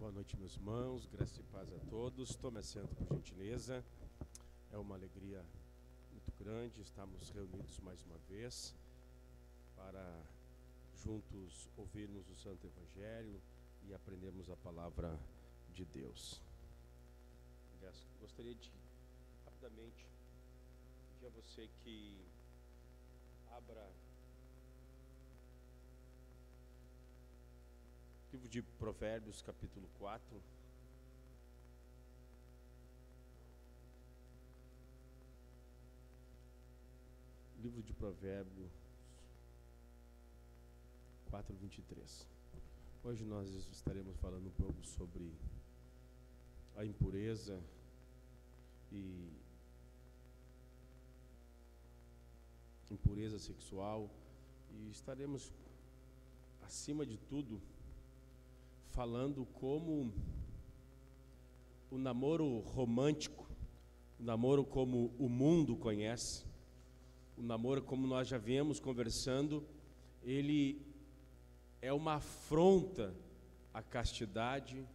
Boa noite, meus irmãos, graça e paz a todos. Tome assento, por gentileza. É uma alegria muito grande estarmos reunidos mais uma vez para juntos ouvirmos o Santo Evangelho e aprendermos a palavra de Deus. Gostaria de, rapidamente, pedir a você que abra livro de Provérbios, capítulo 4. Livro de Provérbios 4, 23. Hoje nós estaremos falando um pouco sobre a impureza e impureza sexual, e estaremos, acima de tudo, falando como o namoro romântico, o namoro como o mundo conhece, o namoro como nós já viemos conversando, ele é uma afronta à castidade,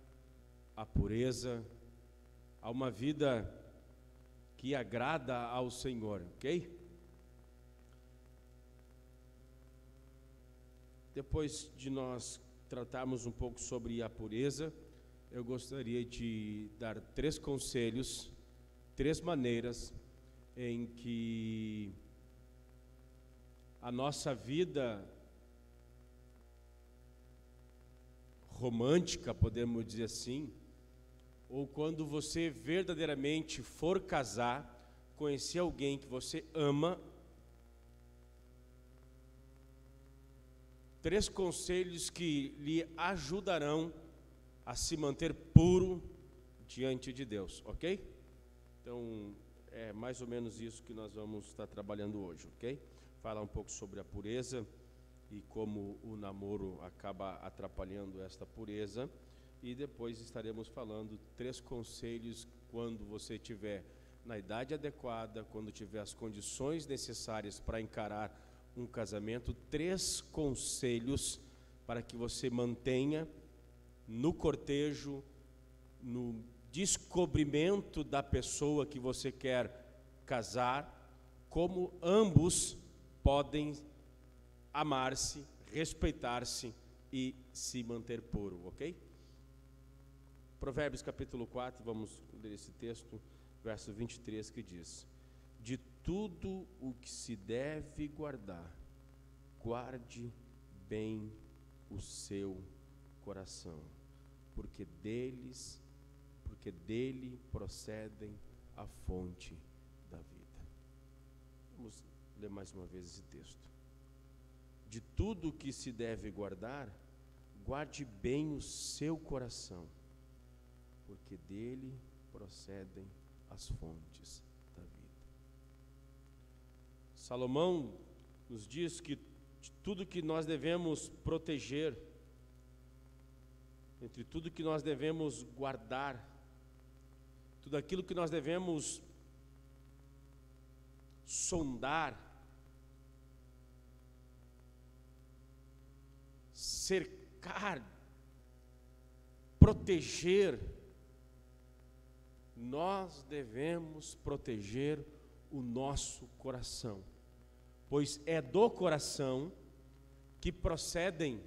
à pureza, a uma vida que agrada ao Senhor, ok? Depois de nós tratarmos um pouco sobre a pureza, eu gostaria de dar 3 conselhos, 3 maneiras em que a nossa vida romântica, podemos dizer assim, ou quando você verdadeiramente for casar, conhecer alguém que você ama, 3 conselhos que lhe ajudarão a se manter puro diante de Deus, ok? Então, é mais ou menos isso que nós vamos estar trabalhando hoje, ok? Falar um pouco sobre a pureza e como o namoro acaba atrapalhando esta pureza, e depois estaremos falando 3 conselhos quando você estiver na idade adequada, quando tiver as condições necessárias para encarar um casamento, 3 conselhos para que você mantenha no cortejo, no descobrimento da pessoa que você quer casar, como ambos podem amar-se, respeitar-se e se manter puro, ok? Provérbios capítulo 4, vamos ler esse texto, verso 23, que diz: de tudo o que se deve guardar, guarde bem o seu coração, porque dele procedem a fonte da vida. Vamos ler mais uma vez esse texto. De tudo o que se deve guardar, guarde bem o seu coração, porque dele procedem as fontes da vida. Salomão nos diz que de tudo que nós devemos proteger, entre tudo que nós devemos guardar, tudo aquilo que nós devemos sondar, cercar, proteger, nós devemos proteger o nosso coração, pois é do coração que procedem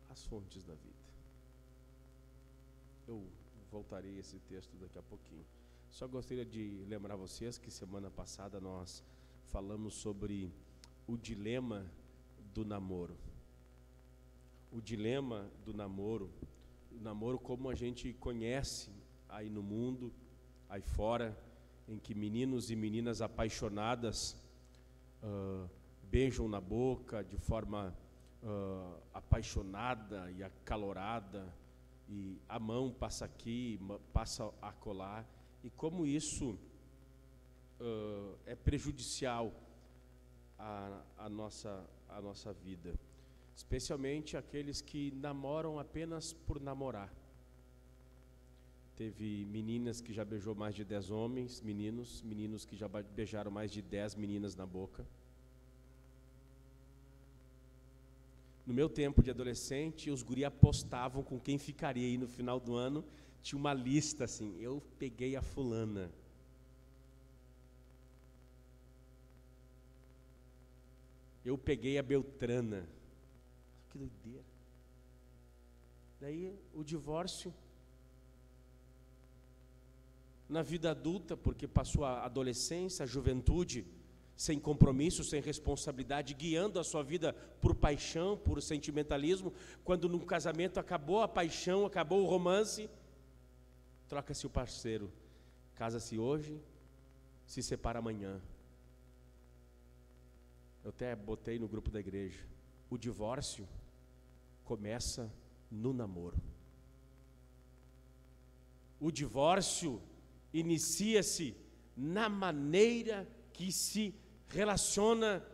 as fontes da vida. Eu voltarei a esse texto daqui a pouquinho. Só gostaria de lembrar vocês que semana passada nós falamos sobre o dilema do namoro. O dilema do namoro, o namoro como a gente conhece aí no mundo, aí fora, em que meninos e meninas apaixonadas beijam na boca de forma apaixonada e acalorada, e a mão passa aqui, passa acolá, e como isso é prejudicial à nossa vida, especialmente aqueles que namoram apenas por namorar. Teve meninas que já beijou mais de 10 homens, meninos que já beijaram mais de 10 meninas na boca. No meu tempo de adolescente, os guri apostavam com quem ficaria, e no final do ano tinha uma lista assim, eu peguei a fulana. Eu peguei a Beltrana. Que doideira. Daí o divórcio na vida adulta, porque passou a adolescência, a juventude, sem compromisso, sem responsabilidade, guiando a sua vida por paixão, por sentimentalismo. Quando no casamento acabou a paixão, acabou o romance, troca-se o parceiro. Casa-se hoje, se separa amanhã. Eu até botei no grupo da igreja, o divórcio começa no namoro. O divórcio inicia-se na maneira que se relaciona,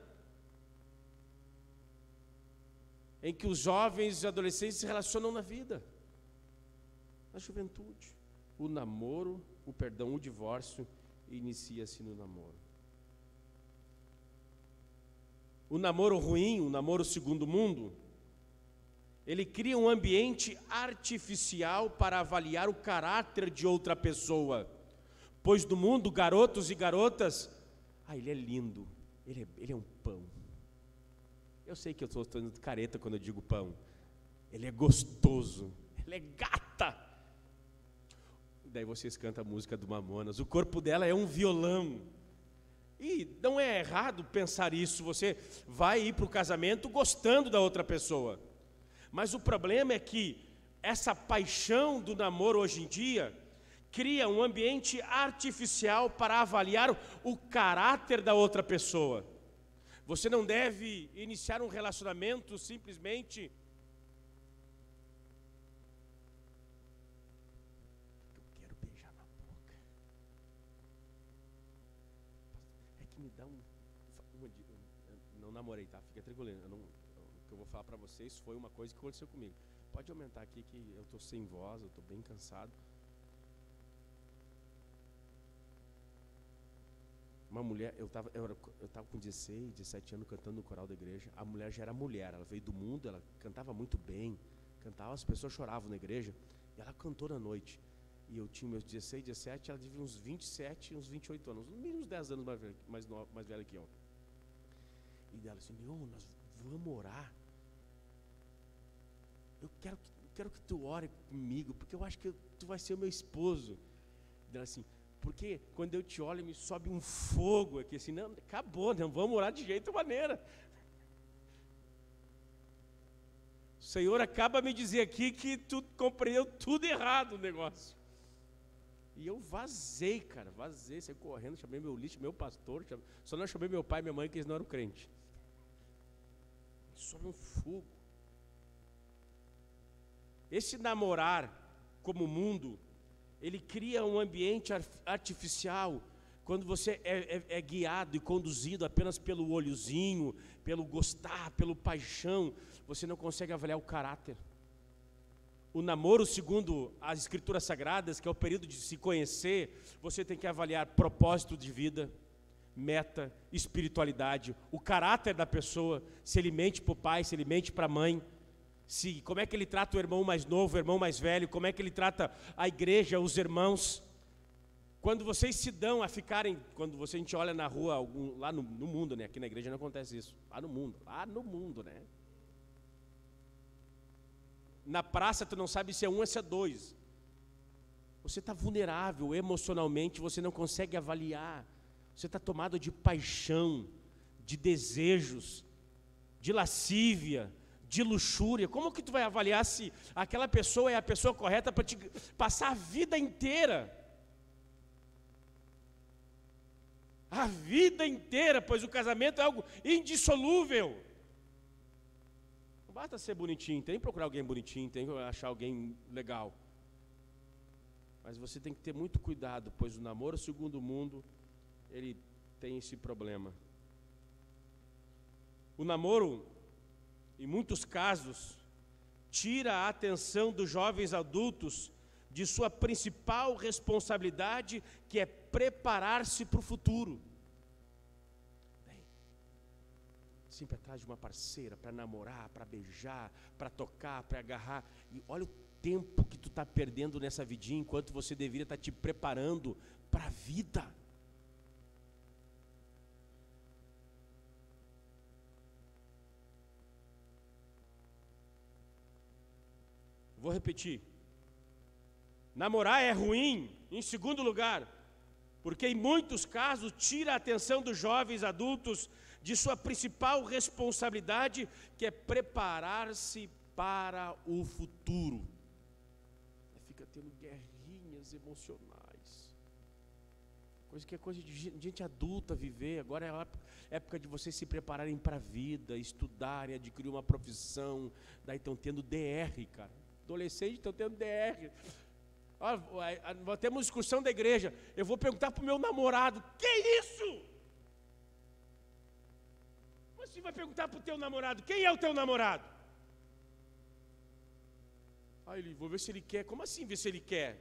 em que os jovens e adolescentes se relacionam na vida, na juventude. O divórcio inicia-se no namoro. O namoro ruim, o namoro segundo mundo, ele cria um ambiente artificial para avaliar o caráter de outra pessoa. Pois no mundo, garotos e garotas, ele é lindo, ele é um pão. Eu sei que eu estou dando careta quando eu digo pão. Ele é gostoso, ele é gata. Daí vocês cantam a música do Mamonas, o corpo dela é um violão. E não é errado pensar isso, você vai ir para o casamento gostando da outra pessoa. Mas o problema é que essa paixão do namoro hoje em dia cria um ambiente artificial para avaliar o caráter da outra pessoa. Você não deve iniciar um relacionamento simplesmente... Eu quero beijar na boca. É que me dá não namorei, tá? Fica tranquilo. O que eu vou falar para vocês foi uma coisa que aconteceu comigo. Pode aumentar aqui que eu estou sem voz, eu estou bem cansado. Uma mulher, eu tava com 16, 17 anos cantando no coral da igreja. A mulher já era mulher, ela veio do mundo, ela cantava muito bem, as pessoas choravam na igreja, e ela cantou na noite. E eu tinha meus 16, 17, ela devia uns 27, uns 28 anos, uns 10 anos mais velha que eu. E ela assim, nós vamos orar. Eu quero que tu ore comigo, porque eu acho que tu vai ser o meu esposo. E ela assim, porque quando eu te olho me sobe um fogo aqui, assim, não, acabou, não vamos orar de jeito maneira. O Senhor acaba de me dizer aqui que tu compreendeu tudo errado o negócio. E eu vazei, saí correndo, chamei meu líder, meu pastor, só não chamei meu pai e minha mãe, que eles não eram crentes. Sobe um fogo. Esse namorar como mundo, ele cria um ambiente artificial, quando você é guiado e conduzido apenas pelo olhozinho, pelo gostar, pelo paixão, você não consegue avaliar o caráter. O namoro, segundo as Escrituras Sagradas, que é o período de se conhecer, você tem que avaliar propósito de vida, meta, espiritualidade, o caráter da pessoa, se ele mente para o pai, se ele mente para a mãe, como é que ele trata o irmão mais novo, o irmão mais velho, como é que ele trata a igreja, os irmãos. Quando vocês se dão a ficarem, a gente olha na rua, lá no mundo, né? Aqui na igreja não acontece isso, lá no mundo, né? Na praça tu não sabe se é um ou se é dois. Você está vulnerável emocionalmente, você não consegue avaliar. Você está tomado de paixão, de desejos, de lascívia, de luxúria. Como que tu vai avaliar se aquela pessoa é a pessoa correta para te passar a vida inteira? A vida inteira, pois o casamento é algo indissolúvel. Não basta ser bonitinho, tem que procurar alguém bonitinho, tem que achar alguém legal. Mas você tem que ter muito cuidado, pois o namoro segundo o mundo, ele tem esse problema. O namoro, em muitos casos, tira a atenção dos jovens adultos de sua principal responsabilidade, que é preparar-se para o futuro. sempre atrás de uma parceira, para namorar, para beijar, para tocar, para agarrar. E olha o tempo que tu está perdendo nessa vidinha, enquanto você deveria estar te preparando para a vida. Vou repetir. Namorar é ruim, em segundo lugar, porque em muitos casos tira a atenção dos jovens adultos de sua principal responsabilidade, que é preparar-se para o futuro. Fica tendo guerrinhas emocionais, coisa que é coisa de gente adulta viver. Agora é a época de vocês se prepararem para a vida, estudarem, adquirir uma profissão. Daí estão tendo DR, cara. Adolescentes estão tendo DR. Temos discussão da igreja. Eu vou perguntar para o meu namorado: que isso? Você vai perguntar para o teu namorado: quem é o teu namorado? Vou ver se ele quer. Como assim ver se ele quer?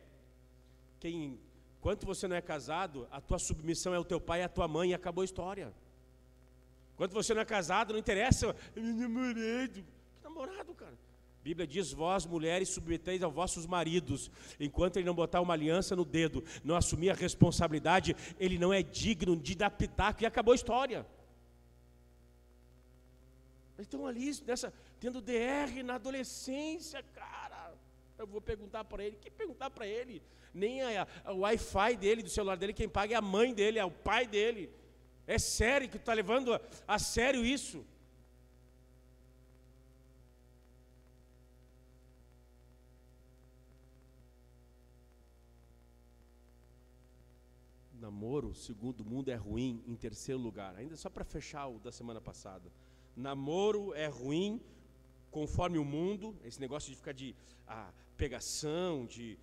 Enquanto você não é casado, a tua submissão é o teu pai e a tua mãe, e acabou a história. Enquanto você não é casado, não interessa. Meu namorado. Que namorado, cara? A Bíblia diz: vós, mulheres, submeteis aos vossos maridos, enquanto ele não botar uma aliança no dedo, não assumir a responsabilidade, ele não é digno de dar pitaco, e acabou a história. Eles estão ali, tendo DR na adolescência, cara. Eu vou perguntar para ele. Que perguntar para ele? Nem o Wi-Fi dele, do celular dele, quem paga é a mãe dele, é o pai dele. É sério que tu está levando a sério isso? Namoro, segundo o mundo, é ruim. Em terceiro lugar, ainda só para fechar o da semana passada, namoro é ruim conforme o mundo. Esse negócio de ficar de pegação, de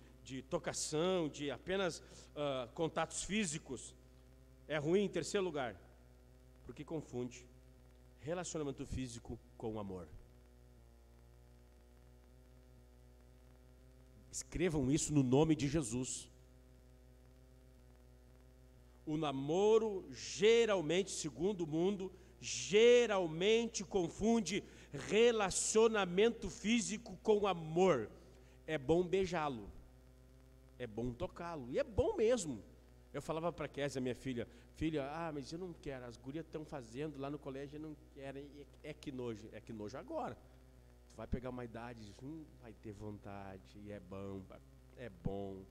tocação, de apenas contatos físicos, é ruim. Em terceiro lugar, porque confunde relacionamento físico com amor. Escrevam isso no nome de Jesus. O namoro geralmente, segundo o mundo, geralmente confunde relacionamento físico com amor. É bom beijá-lo, é bom tocá-lo, e é bom mesmo. Eu falava para a Kézia, minha filha, mas eu não quero, as gurias estão fazendo lá no colégio, eu não quero, é que nojo agora. Tu vai pegar uma idade, vai ter vontade, e é bom.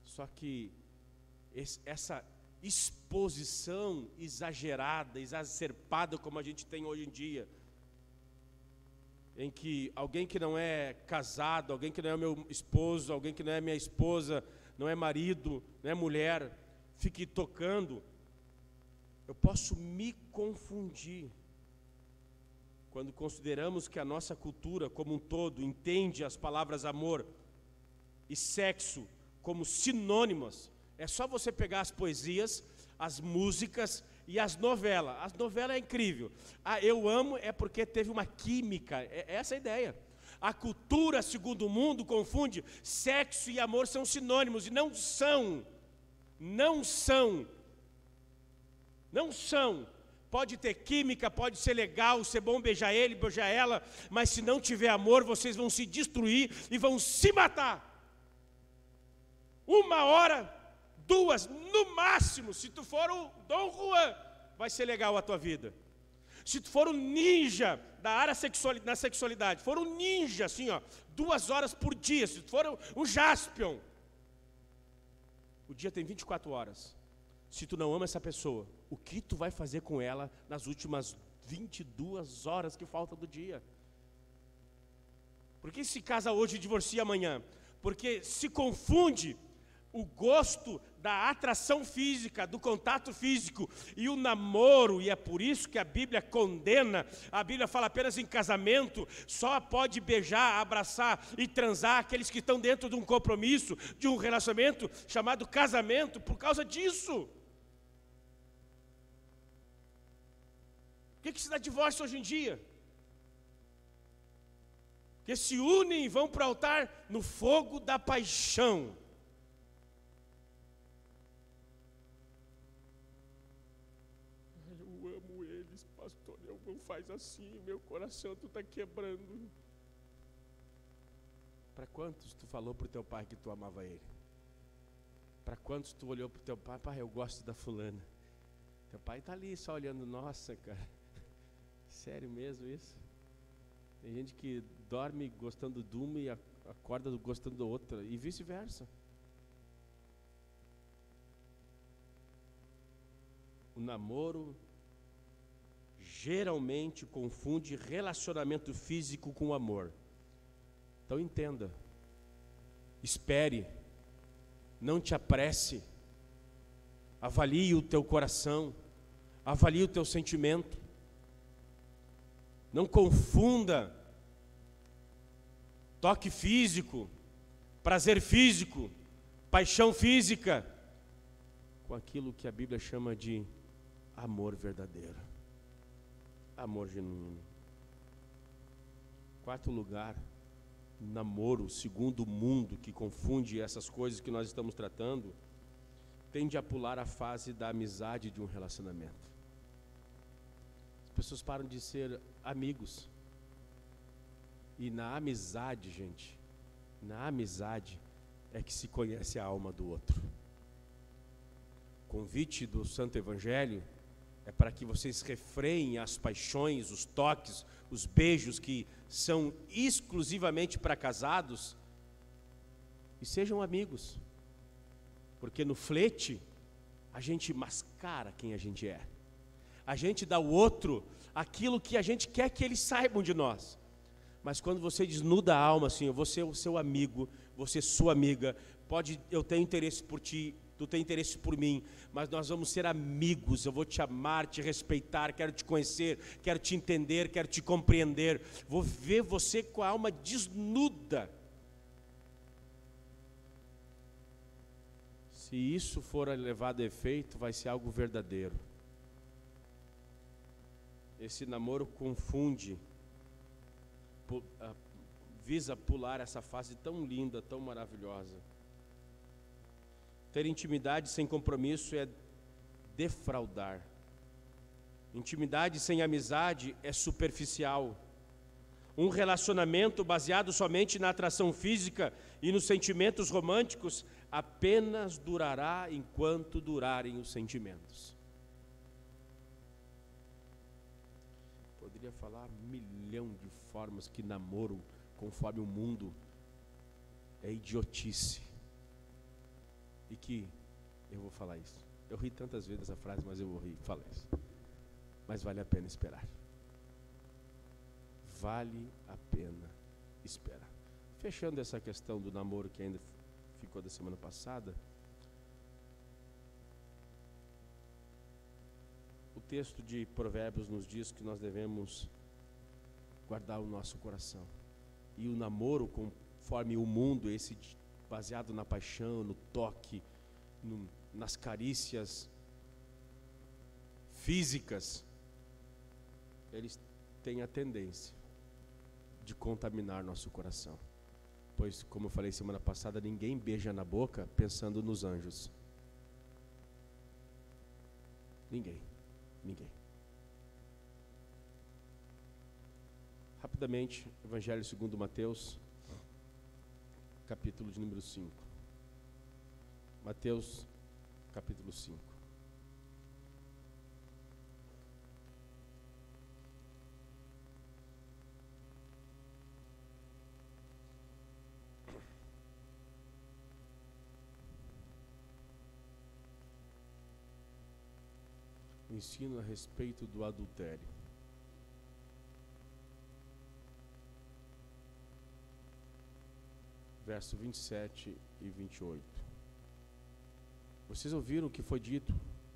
Só que essa exposição exagerada, exacerbada como a gente tem hoje em dia, em que alguém que não é casado, alguém que não é meu esposo, alguém que não é minha esposa, não é marido, não é mulher, fique tocando, eu posso me confundir. Quando consideramos que a nossa cultura como um todo entende as palavras amor e sexo como sinônimos, é só você pegar as poesias, as músicas e as novelas. As novelas é incrível. Eu amo é porque teve uma química, é essa a ideia. A cultura, segundo o mundo, confunde sexo e amor são sinônimos, e não são. Pode ter química, pode ser legal, ser bom beijar ele, beijar ela, mas se não tiver amor, vocês vão se destruir e vão se matar. 1 hora, 2, no máximo. Se tu for o Dom Juan, vai ser legal a tua vida. Se tu for um ninja da área na sexualidade, for um ninja assim, 2 horas por dia. Se tu for um Jaspion, o dia tem 24 horas. Se tu não ama essa pessoa, o que tu vai fazer com ela nas últimas 22 horas que faltam do dia? Por que se casa hoje e divorcia amanhã? Porque se confunde o gosto da atração física, do contato físico e o namoro, e é por isso que a Bíblia condena. A Bíblia fala apenas em casamento, só pode beijar, abraçar e transar aqueles que estão dentro de um compromisso, de um relacionamento chamado casamento, por causa disso. Por que se dá divórcio hoje em dia? Porque se unem e vão para o altar no fogo da paixão. disse, pastor, não faz assim, meu coração está quebrando. Para quantos tu falou para o teu pai que tu amava ele? Para quantos tu olhou para o teu pai, pai, eu gosto da fulana. Teu pai está ali só olhando, nossa, cara, sério mesmo isso? Tem gente que dorme gostando de uma e acorda gostando da outra, e vice-versa. O namoro geralmente confunde relacionamento físico com amor. Então entenda, espere, não te apresse, avalie o teu coração, avalie o teu sentimento. Não confunda toque físico, prazer físico, paixão física, com aquilo que a Bíblia chama de amor verdadeiro, amor genuíno. Quarto lugar, namoro, segundo o mundo, que confunde essas coisas que nós estamos tratando, tende a pular a fase da amizade de um relacionamento. As pessoas param de ser amigos. E na amizade, gente, na amizade é que se conhece a alma do outro. O convite do Santo Evangelho é para que vocês refreiem as paixões, os toques, os beijos que são exclusivamente para casados e sejam amigos. Porque no flerte a gente mascara quem a gente é. A gente dá ao outro aquilo que a gente quer que eles saibam de nós. Mas quando você desnuda a alma assim, eu vou ser o seu amigo, você sua amiga, eu tenho interesse por ti, tu tem interesse por mim, mas nós vamos ser amigos, eu vou te amar, te respeitar, quero te conhecer, quero te entender, quero te compreender, vou ver você com a alma desnuda. Se isso for levado a efeito, vai ser algo verdadeiro. Esse namoro confunde, visa pular essa fase tão linda, tão maravilhosa. Ter intimidade sem compromisso é defraudar. Intimidade sem amizade é superficial. Um relacionamento baseado somente na atração física e nos sentimentos românticos apenas durará enquanto durarem os sentimentos. Poderia falar 1.000.000 de formas que namoro, conforme o mundo, é idiotice. E que eu vou falar isso. Eu ri tantas vezes essa frase, mas eu vou rir, falar isso. Mas vale a pena esperar. Vale a pena esperar. Fechando essa questão do namoro que ainda ficou da semana passada, o texto de Provérbios nos diz que nós devemos guardar o nosso coração. E o namoro, conforme o mundo, esse baseado na paixão, no toque, nas carícias físicas, eles têm a tendência de contaminar nosso coração. Pois, como eu falei semana passada, ninguém beija na boca pensando nos anjos. Ninguém. Rapidamente, Evangelho segundo Mateus, capítulo de número 5. Mateus, capítulo 5. O ensino a respeito do adultério. Verso 27 e 28. Vocês ouviram o que foi dito?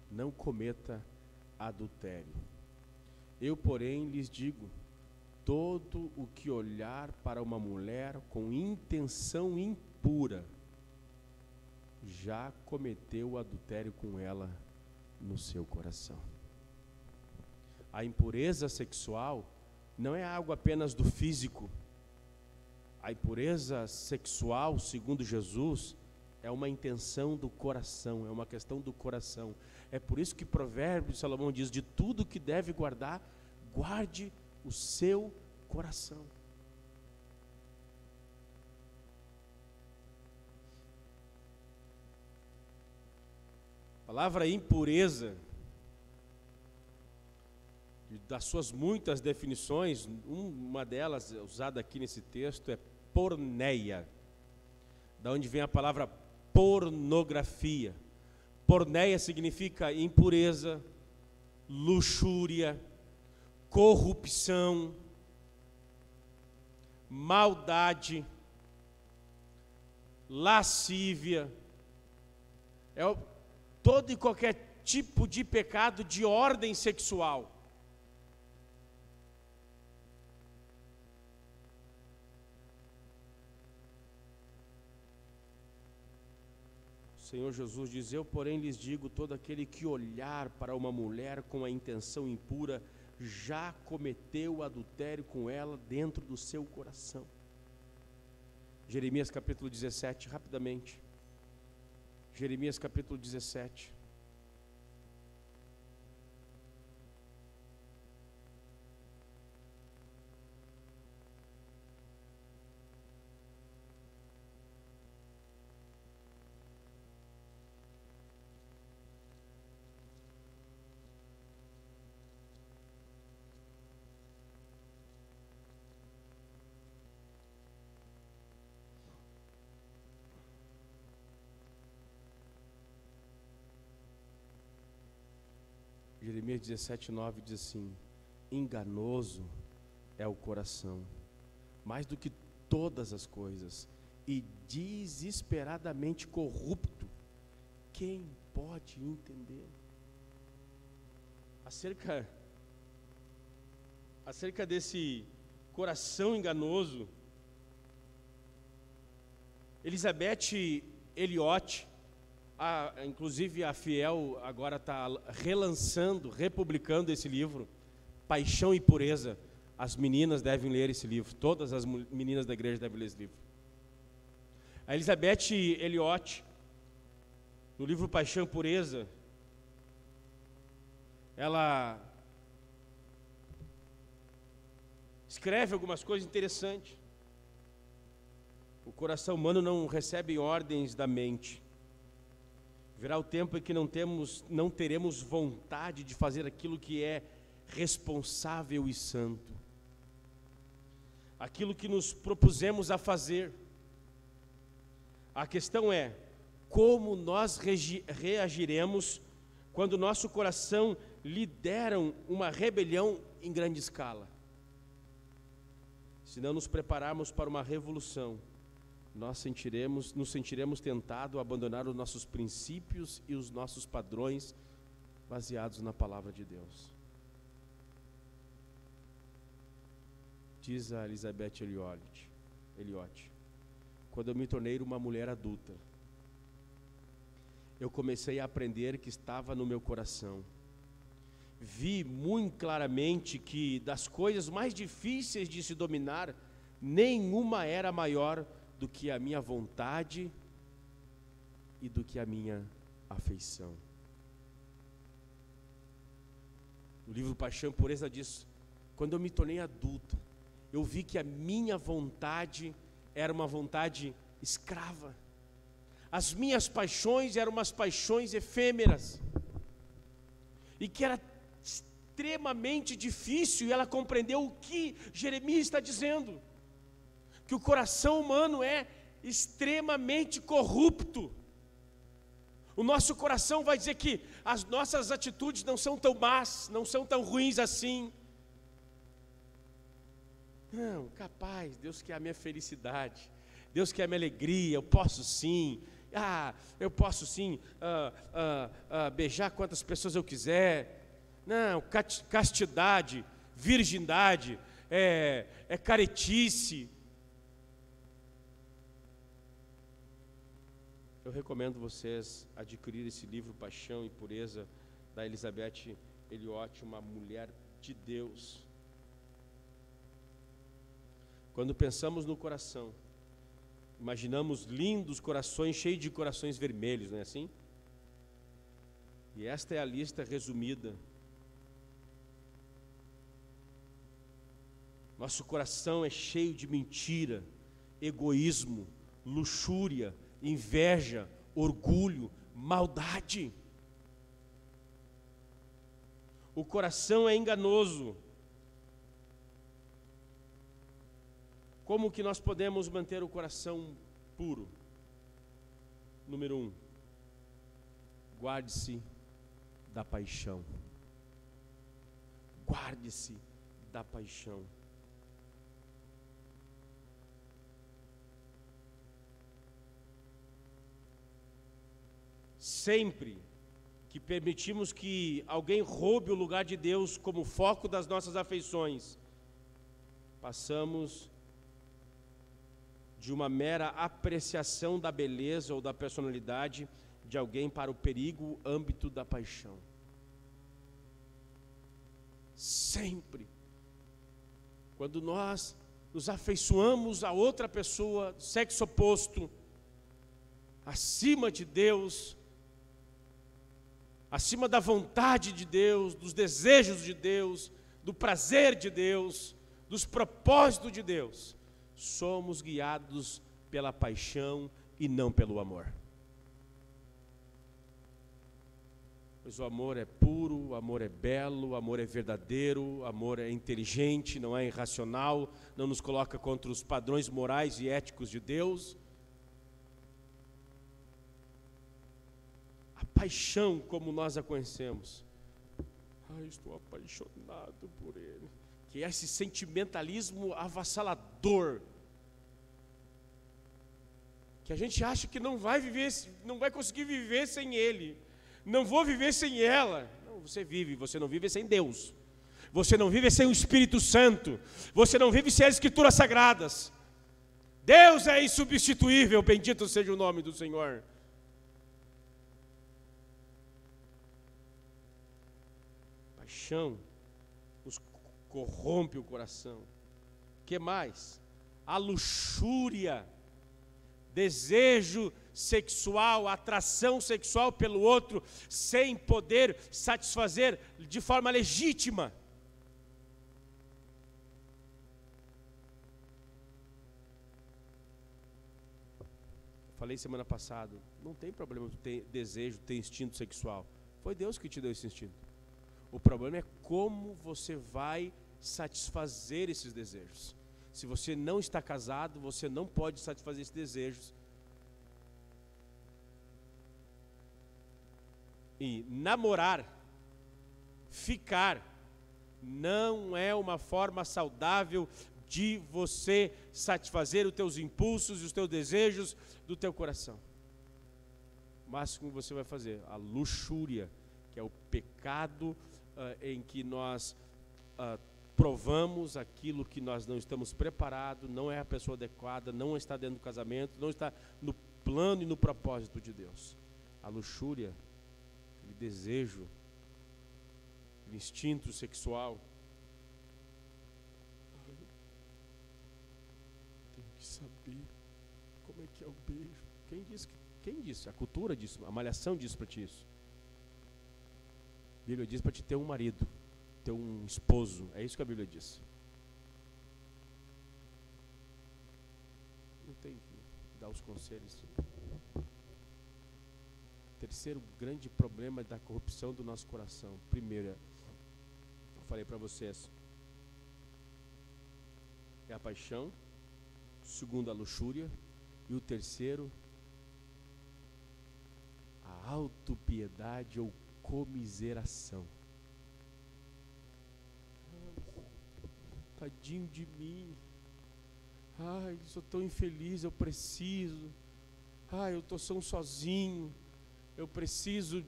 Não cometa adultério. Eu, porém, lhes digo: todo o que olhar para uma mulher com intenção impura, já cometeu adultério com ela no seu coração. A impureza sexual não é algo apenas do físico. A impureza sexual, segundo Jesus, É uma intenção do coração, é uma questão do coração. É por isso que Provérbios de Salomão diz: de tudo que deve guardar, guarde o seu coração. A palavra impureza, das suas muitas definições, uma delas usada aqui nesse texto é porneia, da onde vem a palavra pornografia. Porneia significa impureza, luxúria, corrupção, maldade, lascívia, todo e qualquer tipo de pecado de ordem sexual. O Senhor Jesus diz: eu, porém, lhes digo, todo aquele que olhar para uma mulher com a intenção impura, já cometeu adultério com ela dentro do seu coração. Jeremias capítulo 17, rapidamente. Jeremias capítulo 17. Jeremias 17, 9 diz assim: enganoso é o coração, mais do que todas as coisas, e desesperadamente corrupto, quem pode entender? Acerca desse coração enganoso, Elizabeth Elliot, inclusive a Fiel agora está relançando, republicando esse livro, Paixão e Pureza. As meninas devem ler esse livro, todas as meninas da igreja devem ler esse livro. A Elizabeth Elliot, no livro Paixão e Pureza, ela escreve algumas coisas interessantes. O coração humano não recebe ordens da mente. Virá o tempo em que não teremos vontade de fazer aquilo que é responsável e santo, aquilo que nos propusemos a fazer. A questão é como nós reagiremos quando nosso coração lidera uma rebelião em grande escala. Se não nos prepararmos para uma revolução, nos sentiremos tentados a abandonar os nossos princípios e os nossos padrões baseados na palavra de Deus. Diz a Elizabeth Elliot: quando eu me tornei uma mulher adulta, eu comecei a aprender que estava no meu coração. Vi muito claramente que das coisas mais difíceis de se dominar, nenhuma era maior do que a minha vontade e do que a minha afeição. O livro Paixão e Pureza diz: quando eu me tornei adulta, eu vi que a minha vontade era uma vontade escrava. As minhas paixões eram umas paixões efêmeras, e que era extremamente difícil, e ela compreendeu o que Jeremias está dizendo, que o coração humano é extremamente corrupto. O nosso coração vai dizer que as nossas atitudes não são tão más, não são tão ruins assim. Não, capaz, Deus quer a minha felicidade, Deus quer a minha alegria, eu posso sim, beijar quantas pessoas eu quiser. Não, castidade, virgindade, é caretice. Eu recomendo vocês adquirir esse livro Paixão e Pureza, da Elizabeth Elliot, uma mulher de Deus. Quando pensamos no coração, imaginamos lindos corações cheios de corações vermelhos, não é assim? E esta é a lista resumida. Nosso coração é cheio de mentira, egoísmo, luxúria, inveja, orgulho, maldade. O coração é enganoso. Como que nós podemos manter o coração puro? Número 1, guarde-se da paixão. Guarde-se da paixão. Sempre que permitimos que alguém roube o lugar de Deus como foco das nossas afeições, passamos de uma mera apreciação da beleza ou da personalidade de alguém para o perigo âmbito da paixão. Sempre. Quando nós nos afeiçoamos a outra pessoa, sexo oposto, acima de Deus, acima da vontade de Deus, dos desejos de Deus, do prazer de Deus, dos propósitos de Deus, somos guiados pela paixão e não pelo amor. Pois o amor é puro, o amor é belo, o amor é verdadeiro, o amor é inteligente, não é irracional, não nos coloca contra os padrões morais e éticos de Deus. A paixão como nós a conhecemos, estou apaixonado por ele, que é esse sentimentalismo avassalador, que a gente acha que não vai viver, não vai conseguir viver sem ele, não vou viver sem ela. Não, você vive, você não vive sem Deus, você não vive sem o Espírito Santo, você não vive sem as Escrituras Sagradas. Deus é insubstituível, bendito seja o nome do Senhor. Paixão nos corrompe o coração. O que mais? A luxúria, desejo sexual, atração sexual pelo outro, sem poder satisfazer de forma legítima. Falei semana passada, não tem problema ter desejo, ter instinto sexual. Foi Deus que te deu esse instinto. O problema é como você vai satisfazer esses desejos. Se você não está casado, você não pode satisfazer esses desejos. E namorar, ficar, não é uma forma saudável de você satisfazer os teus impulsos e os teus desejos do teu coração. O máximo que você vai fazer, a luxúria, que é o pecado em que nós provamos aquilo que nós não estamos preparados, não é a pessoa adequada, não está dentro do casamento, não está no plano e no propósito de Deus. A luxúria, aquele desejo, aquele instinto sexual. Tenho que saber como é que é o beijo. Quem disse? A cultura disse, a malhação disse para ti isso. A Bíblia diz para te ter um marido, ter um esposo. É isso que a Bíblia diz. Não tem que dar os conselhos. Terceiro grande problema da corrupção do nosso coração. Primeiro, eu falei para vocês, é a paixão. Segundo, a luxúria. E o terceiro, a autopiedade ou comiseração. Tadinho de mim. Ai, sou tão infeliz, eu preciso. Ai, eu estou sozinho. Eu preciso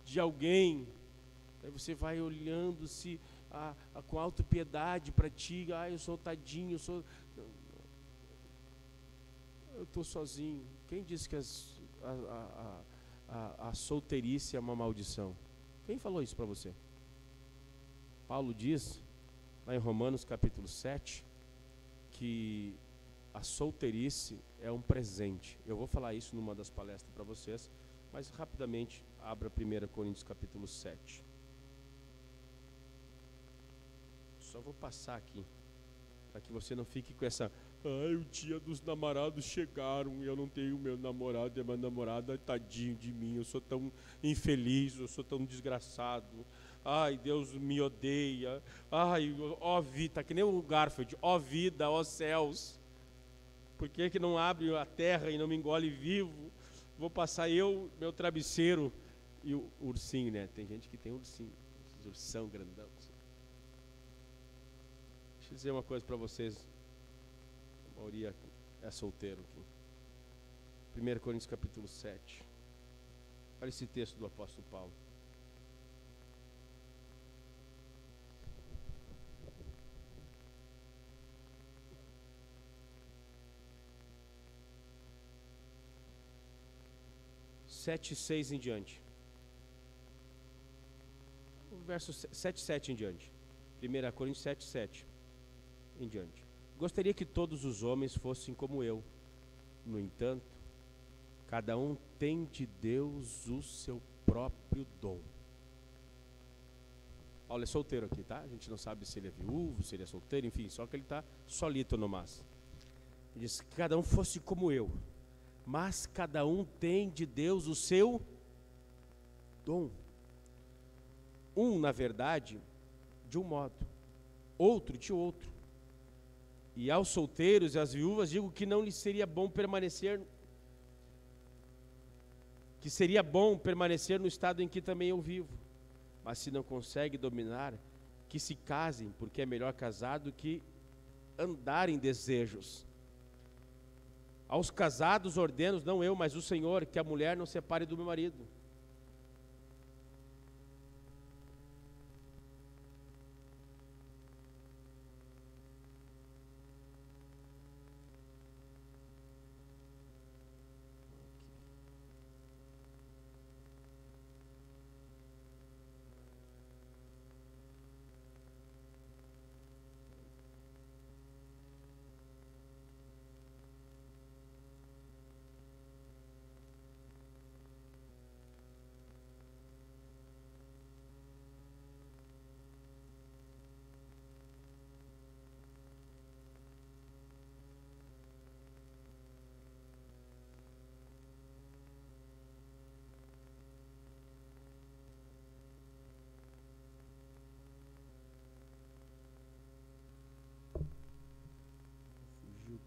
de alguém. Aí você vai olhando-se com autopiedade para ti. Ai, eu sou tadinho, eu estou sozinho. Quem disse que a solteirice é uma maldição? Quem falou isso para você? Paulo diz, lá em Romanos capítulo 7, que a solteirice é um presente. Eu vou falar isso numa das palestras para vocês, mas rapidamente abra 1 Coríntios capítulo 7. Só vou passar aqui, para que você não fique com essa: ai, o dia dos namorados chegaram e eu não tenho meu namorado e minha namorada, tadinho de mim, eu sou tão infeliz, eu sou tão desgraçado, ai, Deus me odeia, ai, ó vida, que nem o Garfield, ó vida, ó céus, por que não abre a terra e não me engole vivo? Vou passar eu, meu travesseiro e o ursinho, né? Tem gente que tem ursinho, esses ursão grandão. Deixa eu dizer uma coisa para vocês, a maioria é solteiro aqui. 1 Coríntios capítulo 7. Olha esse texto do apóstolo Paulo. Sete, 6 em diante. O verso 7, 7 em diante. 1 Coríntios 7, 7 em diante. Gostaria que todos os homens fossem como eu. No entanto, cada um tem de Deus o seu próprio dom. Paulo é solteiro aqui, tá? A gente não sabe se ele é viúvo, se ele é solteiro, enfim, só que ele está solito no máximo. Ele diz que cada um fosse como eu. Mas cada um tem de Deus o seu dom. Um, na verdade, de um modo, outro de outro. E aos solteiros e às viúvas digo que não lhes seria bom permanecer, que seria bom permanecer no estado em que também eu vivo. Mas se não consegue dominar, que se casem, porque é melhor casar do que andar em desejos. Aos casados ordeno, não eu, mas o Senhor, que a mulher não separe do meu marido.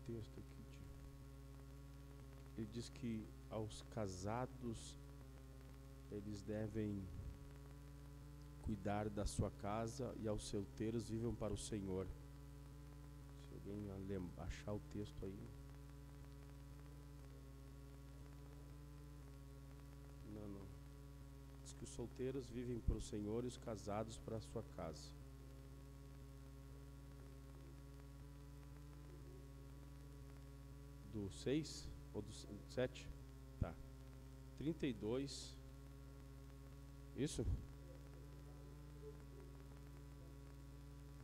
Texto aqui ele diz que aos casados eles devem cuidar da sua casa e aos solteiros vivam para o Senhor. Se alguém achar o texto aí. Não. Diz que os solteiros vivem para o Senhor e os casados para a sua casa. Do 6 ou do 7? Tá. 32. Isso?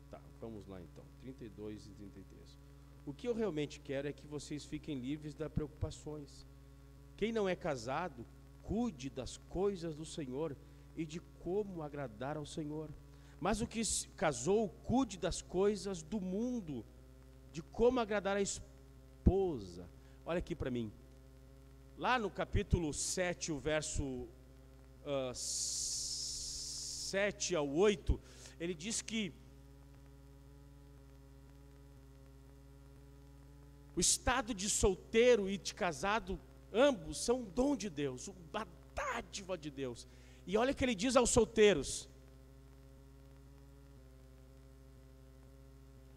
Tá, vamos lá então. 32 e 33. O que eu realmente quero é que vocês fiquem livres das preocupações. Quem não é casado, cuide das coisas do Senhor e de como agradar ao Senhor. Mas o que se casou, cuide das coisas do mundo, de como agradar a esposa. Olha aqui para mim, lá no capítulo 7, o verso 7 ao 8, ele diz que o estado de solteiro e de casado, ambos são um dom de Deus, uma dádiva de Deus. E olha o que ele diz aos solteiros: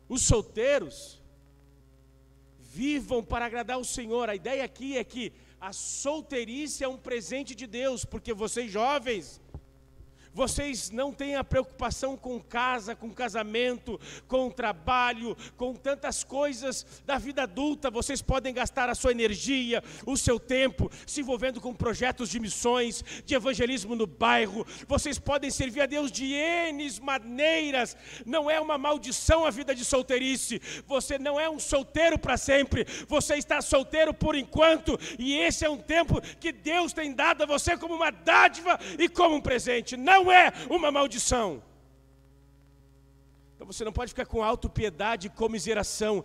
os solteiros vivam para agradar o Senhor. A ideia aqui é que a solteirice é um presente de Deus, porque vocês jovens, Vocês não têm a preocupação com casa, com casamento, com trabalho, com tantas coisas da vida adulta. Vocês podem gastar a sua energia, o seu tempo, se envolvendo com projetos de missões, de evangelismo no bairro. Vocês podem servir a Deus de N maneiras. Não é uma maldição a vida de solteirice. Você não é um solteiro para sempre. Você está solteiro por enquanto. E esse é um tempo que Deus tem dado a você como uma dádiva e como um presente. Não é uma maldição. Então você não pode ficar com autopiedade e comiseração.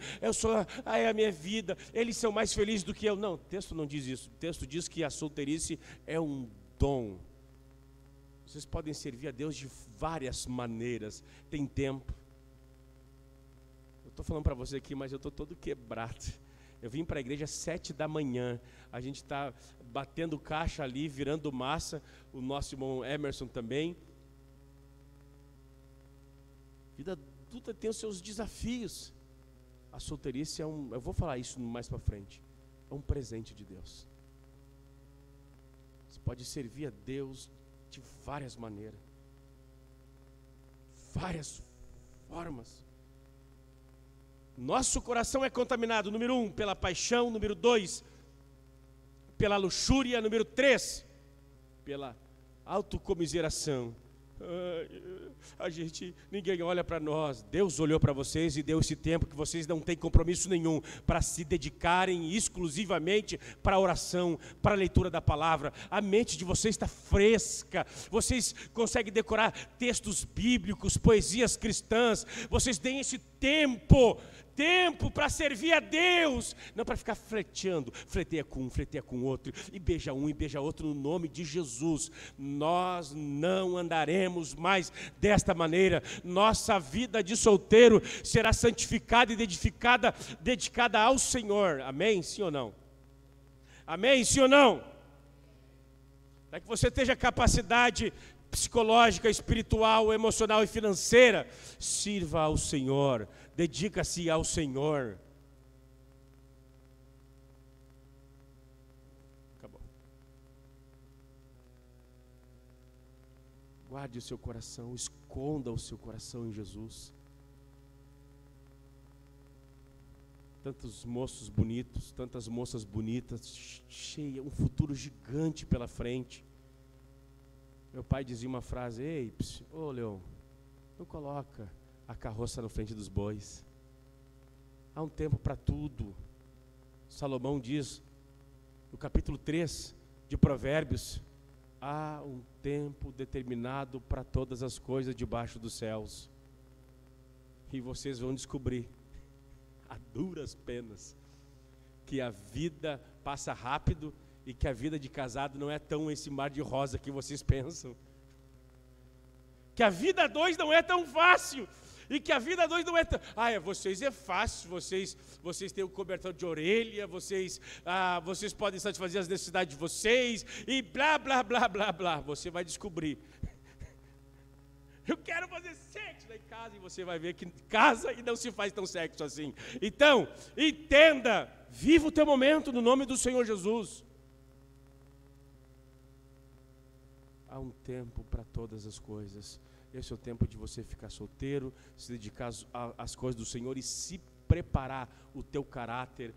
É a minha vida, eles são mais felizes do que eu. Não, o texto não diz isso. O texto diz que a solteirice é um dom. Vocês podem servir a Deus de várias maneiras. Tem tempo. Eu estou falando para você aqui, mas eu estou todo quebrado. Eu vim para a igreja às 7 da manhã. A gente está batendo caixa ali, virando massa. O nosso irmão Emerson também. A vida adulta tem os seus desafios. A solteirice eu vou falar isso mais para frente, é um presente de Deus. Você pode servir a Deus de várias maneiras, várias formas. Nosso coração é contaminado, número 1, pela paixão, número 2, pela luxúria, número 3, pela autocomiseração. Ninguém olha para nós. Deus olhou para vocês e deu esse tempo que vocês não têm compromisso nenhum para se dedicarem exclusivamente para a oração, para a leitura da palavra. A mente de vocês está fresca. Vocês conseguem decorar textos bíblicos, poesias cristãs. Vocês têm esse tempo para servir a Deus, não para ficar fleteando, fleteia com um, fleteia com outro, e beija um e beija outro, no nome de Jesus. Nós não andaremos mais desta maneira. Nossa vida de solteiro será santificada e dedicada ao Senhor. Amém? Sim ou não? Amém? Sim ou não? Para que você tenha capacidade psicológica, espiritual, emocional e financeira, sirva ao Senhor, dedica-se ao Senhor. Acabou. Guarde o seu coração, esconda o seu coração em Jesus. Tantos moços bonitos, tantas moças bonitas, cheia, um futuro gigante pela frente. Meu pai dizia uma frase: ei, Leão, não coloca a carroça na frente dos bois. Há um tempo para tudo. Salomão diz, no capítulo 3 de Provérbios, há um tempo determinado para todas as coisas debaixo dos céus. E vocês vão descobrir, a duras penas, que a vida passa rápido e que a vida de casado não é tão esse mar de rosa que vocês pensam. Que a vida a dois não é tão fácil. E que a vida a dois não é tão... vocês é fácil, vocês têm o cobertor de orelha, vocês podem satisfazer as necessidades de vocês, e blá, blá, blá, blá, blá. Você vai descobrir. Eu quero fazer sexo lá em casa, e você vai ver que casa e não se faz tão sexo assim. Então, entenda, viva o teu momento no nome do Senhor Jesus. Há um tempo para todas as coisas. Esse é o tempo de você ficar solteiro, se dedicar às coisas do Senhor e se preparar o teu caráter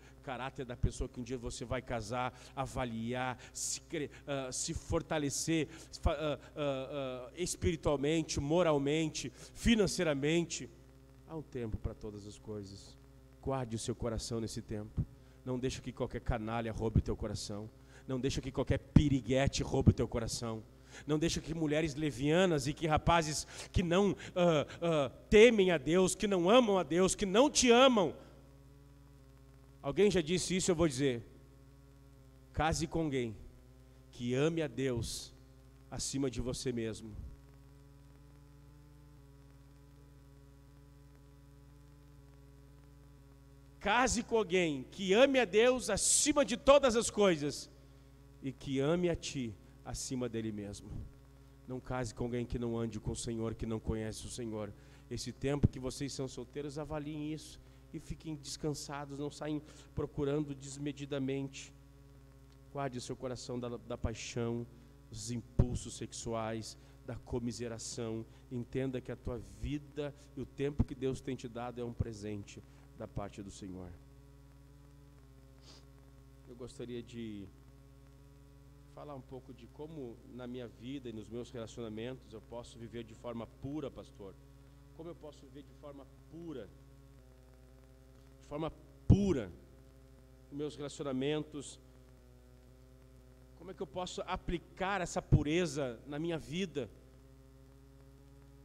da pessoa que um dia você vai casar, avaliar, se fortalecer espiritualmente, moralmente, financeiramente. Há um tempo para todas as coisas. Guarde o seu coração nesse tempo. Não deixe que qualquer canalha roube o teu coração. Não deixe que qualquer piriguete roube o teu coração. Não deixa que mulheres levianas e que rapazes que não temem a Deus, que não amam a Deus, que não te amam. Alguém já disse isso, eu vou dizer. Case com alguém que ame a Deus acima de você mesmo. Case com alguém que ame a Deus acima de todas as coisas e que ame a ti acima dele mesmo. Não case com alguém que não ande com o Senhor, que não conhece o Senhor. Esse tempo que vocês são solteiros, avaliem isso e fiquem descansados, não saem procurando desmedidamente. Guarde o seu coração da paixão, dos impulsos sexuais, da comiseração. Entenda que a tua vida e o tempo que Deus tem te dado é um presente da parte do Senhor. Eu gostaria de falar um pouco de como na minha vida e nos meus relacionamentos eu posso viver de forma pura, pastor. Como eu posso viver de forma pura? De forma pura, meus relacionamentos. Como é que eu posso aplicar essa pureza na minha vida?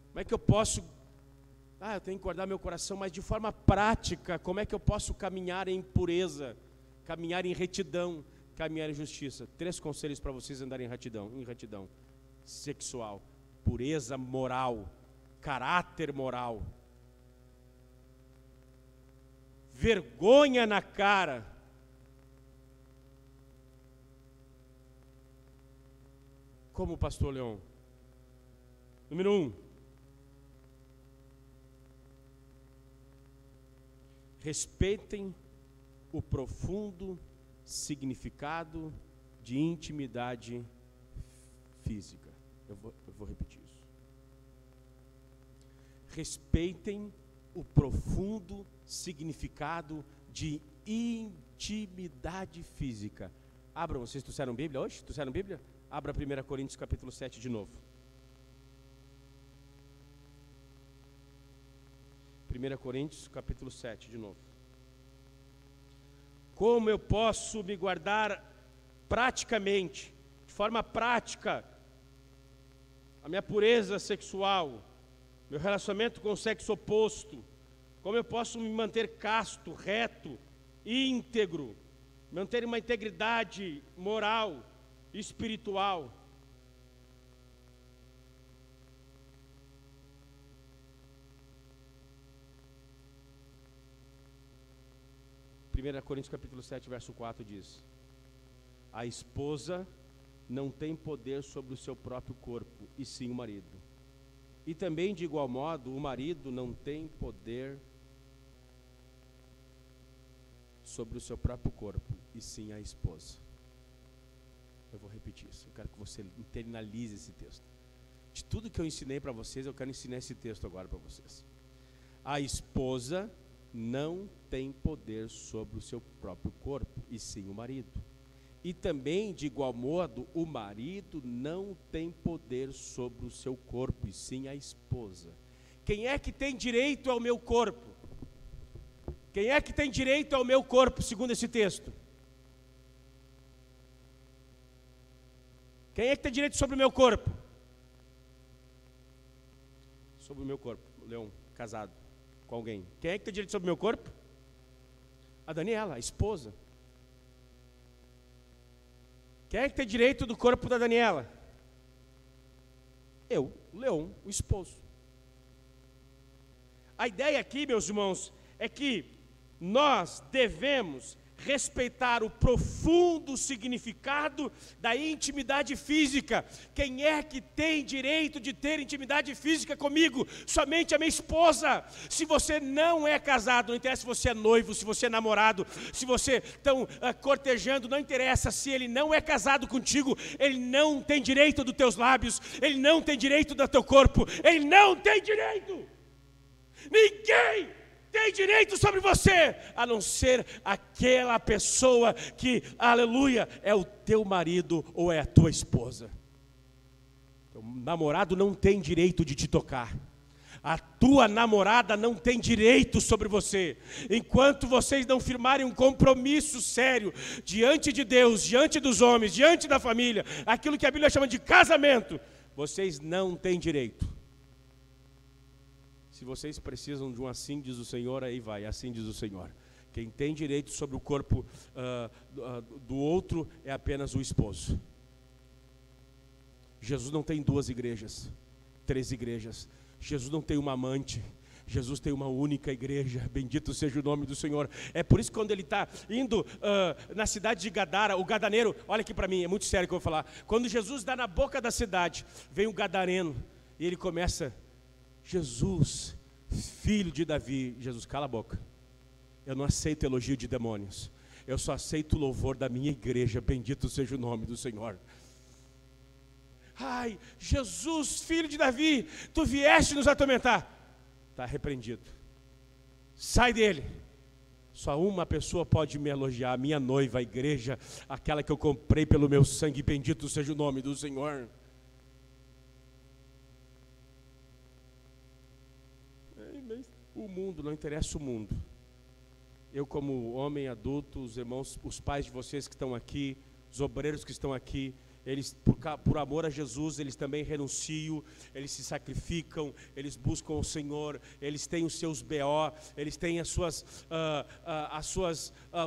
Como é que eu posso... eu tenho que guardar meu coração, mas de forma prática, como é que eu posso caminhar em pureza, caminhar em retidão, caminhar em justiça? 3 conselhos para vocês andarem em retidão sexual, pureza moral, caráter moral, vergonha na cara. Como o pastor Leon. Número 1. Respeitem o profundo significado de intimidade física. Eu vou repetir isso. Respeitem o profundo significado de intimidade física. Abram, vocês trouxeram Bíblia hoje? Trouxeram Bíblia? Abra 1 Coríntios capítulo 7 de novo. 1 Coríntios capítulo 7 de novo. Como eu posso me guardar praticamente, de forma prática, a minha pureza sexual, meu relacionamento com o sexo oposto? Como eu posso me manter casto, reto, íntegro, manter uma integridade moral, espiritual? Primeira Coríntios capítulo 7, verso 4 diz: a esposa não tem poder sobre o seu próprio corpo, e sim o marido. E também, de igual modo, o marido não tem poder sobre o seu próprio corpo, e sim a esposa. Eu vou repetir isso, eu quero que você internalize esse texto. De tudo que eu ensinei para vocês, eu quero ensinar esse texto agora para vocês. A esposa não tem poder sobre o seu próprio corpo, e sim o marido. E também, de igual modo, o marido não tem poder sobre o seu corpo, e sim a esposa. Quem é que tem direito ao meu corpo? Quem é que tem direito ao meu corpo, segundo esse texto? Quem é que tem direito sobre o meu corpo? Sobre o meu corpo, Leon, casado com alguém. Quem é que tem direito sobre o meu corpo? A Daniela, a esposa. Quem é que tem direito do corpo da Daniela? Eu, o Leon, o esposo. A ideia aqui, meus irmãos, é que nós devemos respeitar o profundo significado da intimidade física. Quem é que tem direito de ter intimidade física comigo? Somente a minha esposa. Se você não é casado, não interessa se você é noivo, se você é namorado, se você está cortejando, não interessa. Se ele não é casado contigo, ele não tem direito dos teus lábios, ele não tem direito do teu corpo, ele não tem direito. Ninguém tem direito sobre você, a não ser aquela pessoa que, aleluia, é o teu marido ou é a tua esposa. O namorado não tem direito de te tocar. A tua namorada não tem direito sobre você. Enquanto vocês não firmarem um compromisso sério diante de Deus, diante dos homens, diante da família, aquilo que a Bíblia chama de casamento, vocês não têm direito. Se vocês precisam de um assim diz o Senhor, aí vai, assim diz o Senhor. Quem tem direito sobre o corpo do outro é apenas o esposo. Jesus não tem 2 igrejas, 3 igrejas. Jesus não tem uma amante. Jesus tem uma única igreja, bendito seja o nome do Senhor. É por isso que quando ele está indo na cidade de Gadara, o gadareiro, olha aqui para mim, é muito sério que eu vou falar. Quando Jesus dá na boca da cidade, vem o gadareno e ele começa: Jesus, filho de Davi. Jesus, cala a boca. Eu não aceito elogio de demônios. Eu só aceito o louvor da minha igreja. Bendito seja o nome do Senhor. ai, Jesus, filho de Davi, tu vieste nos atormentar. Está repreendido. Sai dele. Só uma pessoa pode me elogiar, a minha noiva, a igreja, aquela que eu comprei pelo meu sangue, bendito seja o nome do Senhor. O mundo, não interessa o mundo. Eu, como homem adulto, os irmãos, os pais de vocês que estão aqui, os obreiros que estão aqui, eles, por amor a Jesus, eles também renunciam, eles se sacrificam, eles buscam o Senhor, eles têm os seus BO, eles têm os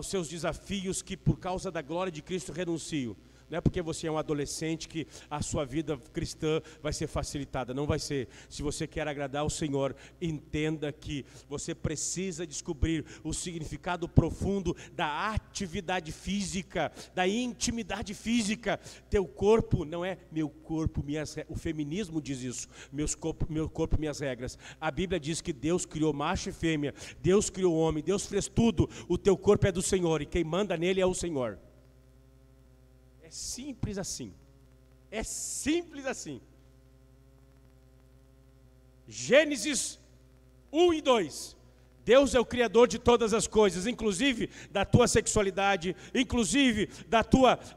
seus desafios que por causa da glória de Cristo renunciam. Não é porque você é um adolescente que a sua vida cristã vai ser facilitada, não vai ser. Se você quer agradar ao Senhor, entenda que você precisa descobrir o significado profundo da atividade física, da intimidade física. Teu corpo não é meu corpo, minhas regras. O feminismo diz isso, meu corpo, minhas regras. A Bíblia diz que Deus criou macho e fêmea, Deus criou homem, Deus fez tudo. O teu corpo é do Senhor e quem manda nele é o Senhor. Simples assim. É simples assim. Gênesis 1 e 2. Deus é o Criador de todas as coisas, inclusive da tua sexualidade, inclusive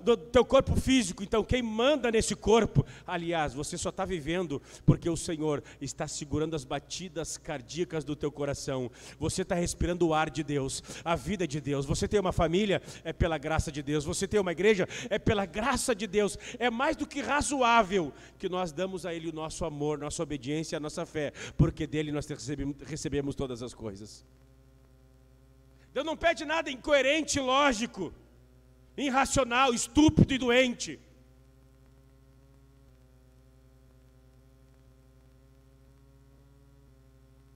do teu corpo físico. Então quem manda nesse corpo, aliás, você só está vivendo porque o Senhor está segurando as batidas cardíacas do teu coração. Você está respirando o ar de Deus, a vida de Deus. Você tem uma família, é pela graça de Deus. Você tem uma igreja, é pela graça de Deus. É mais do que razoável que nós damos a Ele o nosso amor, nossa obediência, a nossa fé, porque dele nós recebemos todas as coisas. Deus não pede nada incoerente, ilógico, irracional, estúpido e doente.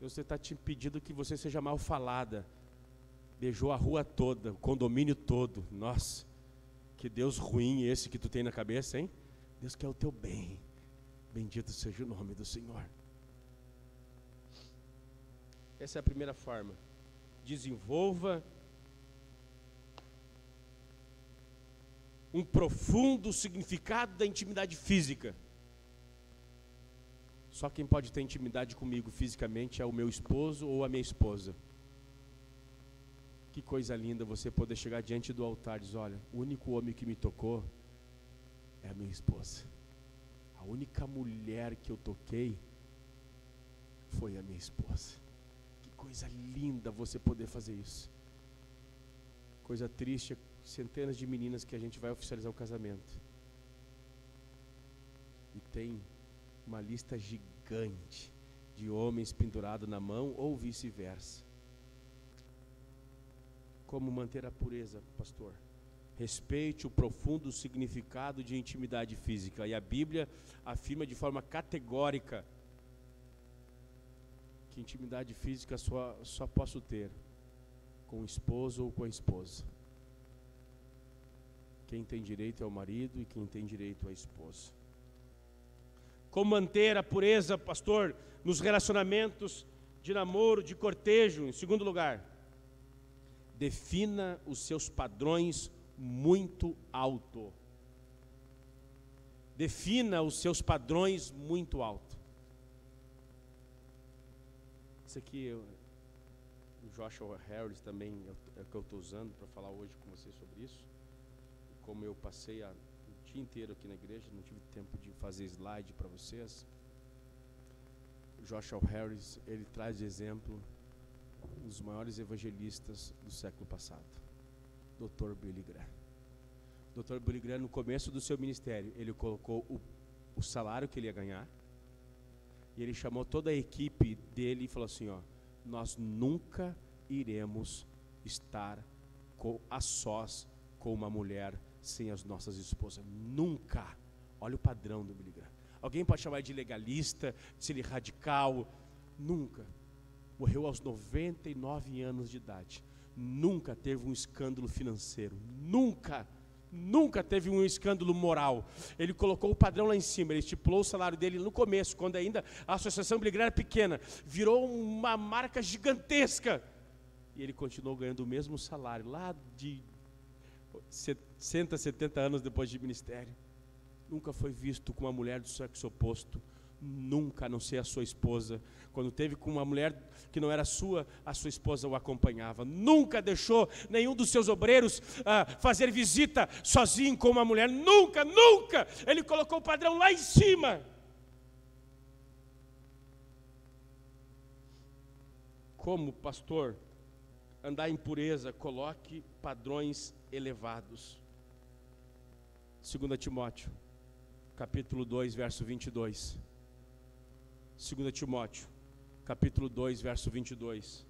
Deus está te pedindo que você seja mal falada. Beijou a rua toda, o condomínio todo. Nossa, que Deus ruim esse que tu tem na cabeça, hein? Deus quer o teu bem. Bendito seja o nome do Senhor. Essa é a primeira forma. Desenvolva um profundo significado da intimidade física. Só quem pode ter intimidade comigo fisicamente é o meu esposo ou a minha esposa. Que coisa linda você poder chegar diante do altar e dizer: olha, o único homem que me tocou é a minha esposa. A única mulher que eu toquei foi a minha esposa. Coisa linda você poder fazer isso. Coisa triste é centenas de meninas que a gente vai oficializar o casamento e tem uma lista gigante de homens pendurados na mão ou vice-versa. Como manter a pureza, pastor? Respeite o profundo significado de intimidade física, e a Bíblia afirma de forma categórica que intimidade física só posso ter com o esposo ou com a esposa. Quem tem direito é o marido e quem tem direito é a esposa. Como manter a pureza, pastor, nos relacionamentos de namoro, de cortejo? Em segundo lugar, defina os seus padrões muito alto. Defina os seus padrões muito alto. Isso aqui, o Joshua Harris também é o que eu estou usando para falar hoje com vocês sobre isso. Como eu passei o dia inteiro aqui na igreja, não tive tempo de fazer slide para vocês. O Joshua Harris, ele traz de exemplo um dos maiores evangelistas do século passado, Dr. Billy Graham. Dr. Billy Graham, no começo do seu ministério, ele colocou o salário que ele ia ganhar, e ele chamou toda a equipe dele e falou assim: ó, nós nunca iremos estar a sós com uma mulher sem as nossas esposas. Nunca. Olha o padrão do Billy Graham. Alguém pode chamar de legalista, de ser radical. Nunca. Morreu aos 99 anos de idade. Nunca teve um escândalo financeiro. Nunca. Nunca teve um escândalo moral. Ele colocou o padrão lá em cima. Ele estipulou o salário dele no começo, quando ainda a associação Billy Graham era pequena. Virou uma marca gigantesca. E ele continuou ganhando o mesmo salário lá de 60, 70 anos depois de ministério. nunca foi visto com uma mulher do sexo oposto, nunca, a não ser a sua esposa. Quando teve com uma mulher que não era sua, a sua esposa o acompanhava. Nunca deixou nenhum dos seus obreiros fazer visita sozinho com uma mulher. Nunca, nunca. Ele colocou o padrão lá em cima. Como pastor, andar em pureza, coloque padrões elevados. 2 Timóteo, capítulo 2, verso 22. 2 Timóteo, capítulo 2, verso 22.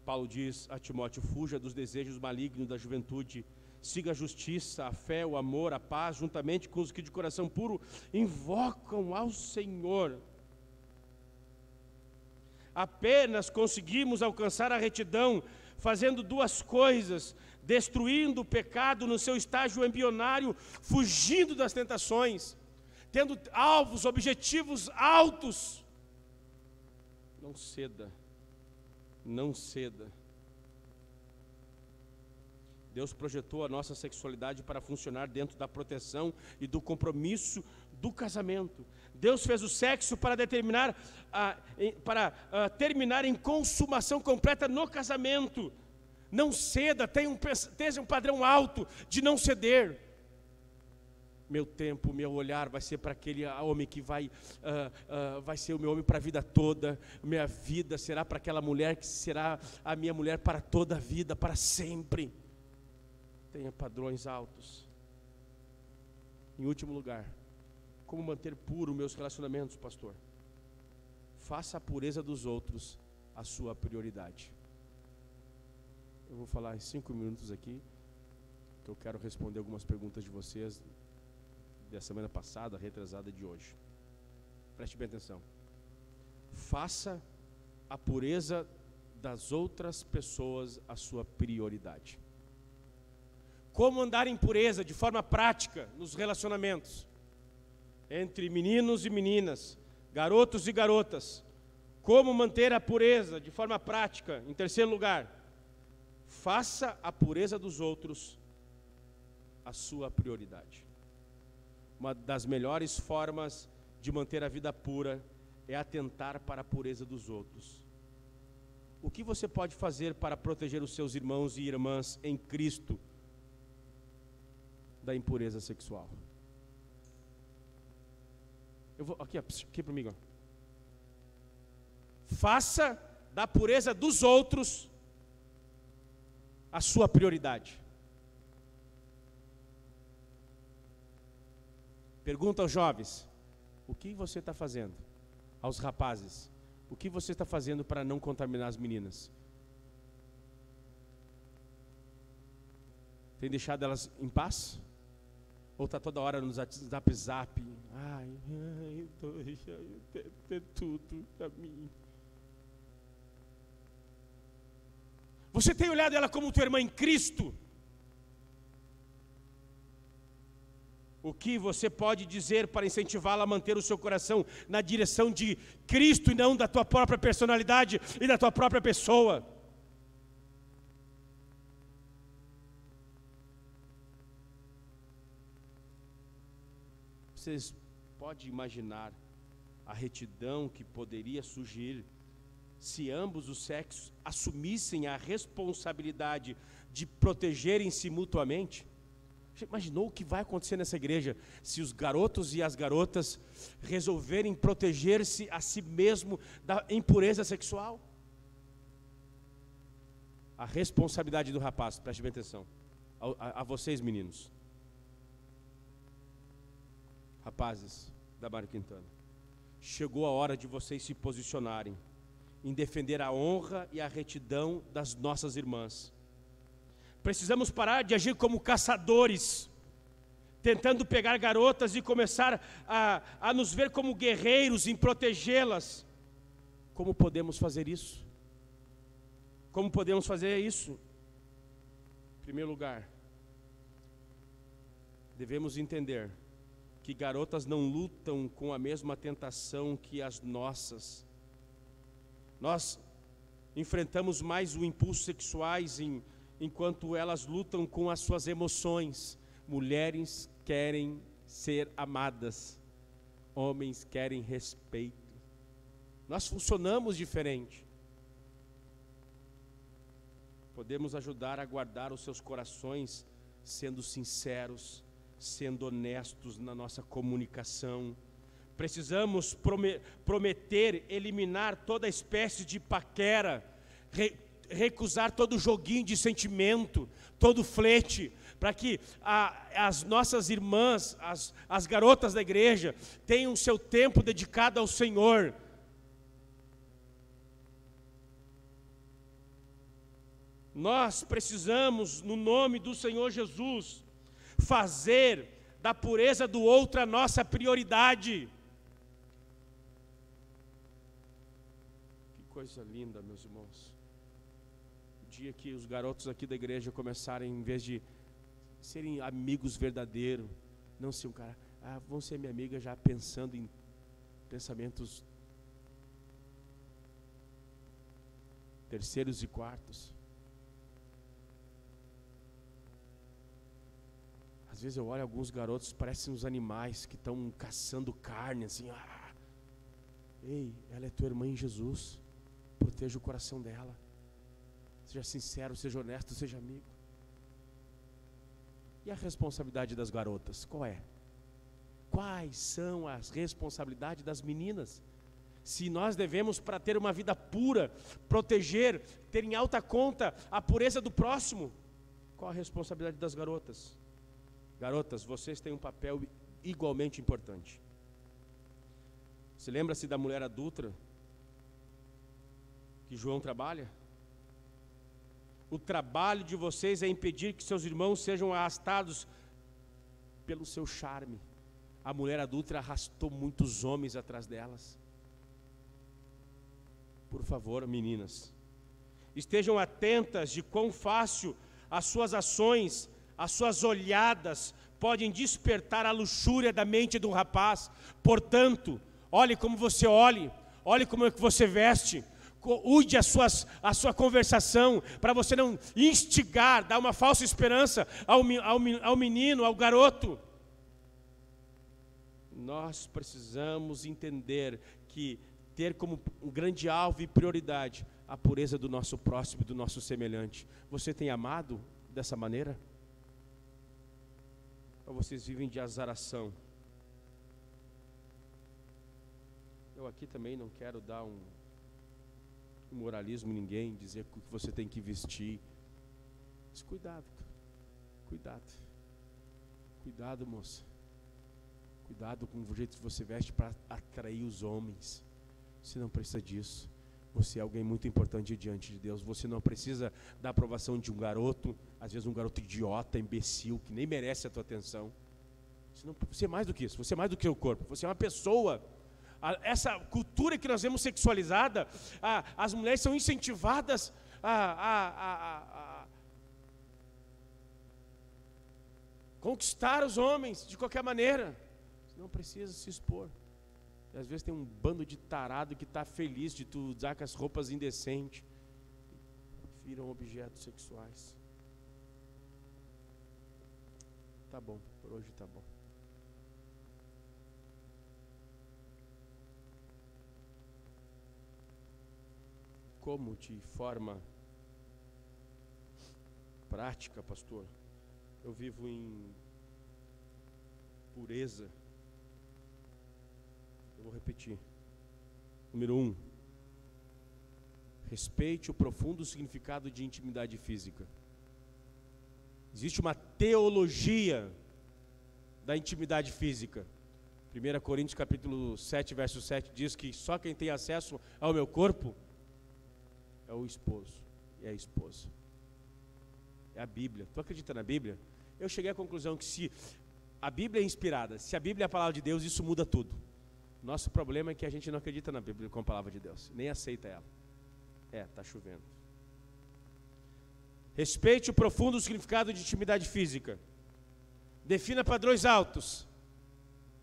Paulo diz a Timóteo: fuja dos desejos malignos da juventude, siga a justiça, a fé, o amor, a paz, juntamente com os que de coração puro invocam ao Senhor. Apenas conseguimos alcançar a retidão fazendo duas coisas: destruindo o pecado no seu estágio embrionário, fugindo das tentações, tendo alvos, objetivos altos. Não ceda, não ceda. Deus projetou a nossa sexualidade para funcionar dentro da proteção e do compromisso do casamento. Deus fez o sexo para terminar em consumação completa no casamento. Não ceda, tenha um padrão alto de não ceder. Meu tempo, meu olhar vai ser para aquele homem que vai ser o meu homem para a vida toda. Minha vida será para aquela mulher que será a minha mulher para toda a vida, para sempre. Tenha padrões altos. Em último lugar, como manter puro meus relacionamentos, pastor? Faça a pureza dos outros a sua prioridade. Eu vou falar em 5 minutos aqui, que eu quero responder algumas perguntas de vocês da semana passada, retrasada de hoje. Preste bem atenção. Faça a pureza das outras pessoas a sua prioridade. Como andar em pureza de forma prática nos relacionamentos entre meninos e meninas, garotos e garotas. Como manter a pureza de forma prática? Em terceiro lugar, faça a pureza dos outros a sua prioridade. Uma das melhores formas de manter a vida pura é atentar para a pureza dos outros. O que você pode fazer para proteger os seus irmãos e irmãs em Cristo da impureza sexual? Eu vou aqui para mim. Faça da pureza dos outros a sua prioridade. Pergunta aos jovens: o que você está fazendo? Aos rapazes: o que você está fazendo para não contaminar as meninas? Tem deixado elas em paz? Ou está toda hora no zap? Ai, é tudo para mim. Você tem olhado ela como tua irmã em Cristo? O que você pode dizer para incentivá-la a manter o seu coração na direção de Cristo e não da tua própria personalidade e da tua própria pessoa? Vocês podem imaginar a retidão que poderia surgir se ambos os sexos assumissem a responsabilidade de protegerem-se mutuamente? Você imaginou o que vai acontecer nessa igreja se os garotos e as garotas resolverem proteger-se a si mesmo da impureza sexual? A responsabilidade do rapaz, preste bem atenção, a vocês meninos, rapazes da Mário Quintana, chegou a hora de vocês se posicionarem em defender a honra e a retidão das nossas irmãs. Precisamos parar de agir como caçadores, tentando pegar garotas e começar a nos ver como guerreiros em protegê-las. Como podemos fazer isso? Como podemos fazer isso? Em primeiro lugar, devemos entender que garotas não lutam com a mesma tentação que as nossas. Nós enfrentamos mais o impulso sexuais enquanto elas lutam com as suas emoções. Mulheres querem ser amadas. Homens querem respeito. Nós funcionamos diferente. Podemos ajudar a guardar os seus corações sendo sinceros, sendo honestos na nossa comunicação. Precisamos prometer eliminar toda espécie de paquera, recusar todo joguinho de sentimento, todo flerte, para que as nossas irmãs, as garotas da igreja, tenham seu tempo dedicado ao Senhor. Nós precisamos, no nome do Senhor Jesus, fazer da pureza do outro a nossa prioridade. Que coisa linda, meus irmãos. O dia que os garotos aqui da igreja começarem, em vez de serem amigos verdadeiros, não ser um cara, vão ser minha amiga já pensando em pensamentos terceiros e quartos. Às vezes eu olho alguns garotos, parecem uns animais que estão caçando carne, assim, ei, ela é tua irmã em Jesus, proteja o coração dela, seja sincero, seja honesto, seja amigo. E a responsabilidade das garotas, qual é? Quais são as responsabilidades das meninas? Se nós devemos, para ter uma vida pura, proteger, ter em alta conta a pureza do próximo, qual a responsabilidade das garotas? Garotas, vocês têm um papel igualmente importante. Se lembra-se da mulher adúltera que João trabalha? O trabalho de vocês é impedir que seus irmãos sejam arrastados pelo seu charme. A mulher adúltera arrastou muitos homens atrás delas. Por favor, meninas, estejam atentas de quão fácil as suas ações, as suas olhadas podem despertar a luxúria da mente do rapaz. Portanto, olhe como você olhe como é que você veste, cuide a sua conversação, para você não instigar, dar uma falsa esperança ao menino, ao garoto. Nós precisamos entender que ter como um grande alvo e prioridade a pureza do nosso próximo, do nosso semelhante. Você tem amado dessa maneira? Ou vocês vivem de azaração? Eu aqui também não quero dar um moralismo em ninguém, dizer o que você tem que vestir. Mas cuidado, moça. Cuidado com o jeito que você veste para atrair os homens. Você não precisa disso. Você é alguém muito importante diante de Deus. Você não precisa da aprovação de um garoto, às vezes um garoto idiota, imbecil, que nem merece a tua atenção. Você é mais do que isso, você é mais do que o corpo, você é uma pessoa. Essa cultura que nós vemos sexualizada, as mulheres são incentivadas a conquistar os homens de qualquer maneira. Você não precisa se expor. E às vezes tem um bando de tarado que está feliz de tu usar com as roupas indecentes, viram objetos sexuais. Tá bom, por hoje tá bom. Como de forma prática, pastor, eu vivo em pureza. Eu vou repetir. Número 1. Respeite o profundo significado de intimidade física. Existe uma teologia da intimidade física. 1 Coríntios capítulo 7, verso 7 diz que só quem tem acesso ao meu corpo é o esposo e a esposa. É a Bíblia. Tu acredita na Bíblia? Eu cheguei à conclusão que se a Bíblia é inspirada, se a Bíblia é a palavra de Deus, isso muda tudo. Nosso problema é que a gente não acredita na Bíblia como palavra de Deus, nem aceita ela. Está chovendo. Respeite o profundo significado de intimidade física. Defina padrões altos.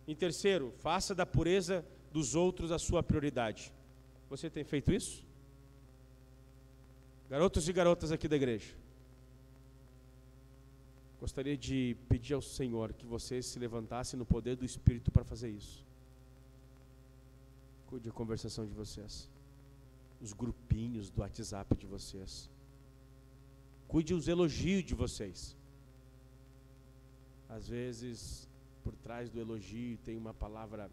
Em terceiro, faça da pureza dos outros a sua prioridade. Você tem feito isso? Garotos e garotas aqui da igreja, Gostaria de pedir ao Senhor que vocês se levantassem no poder do Espírito para fazer isso. Cuide a conversação de vocês, os grupinhos do WhatsApp de vocês. Cuide os elogios de vocês. Às vezes, por trás do elogio tem uma palavra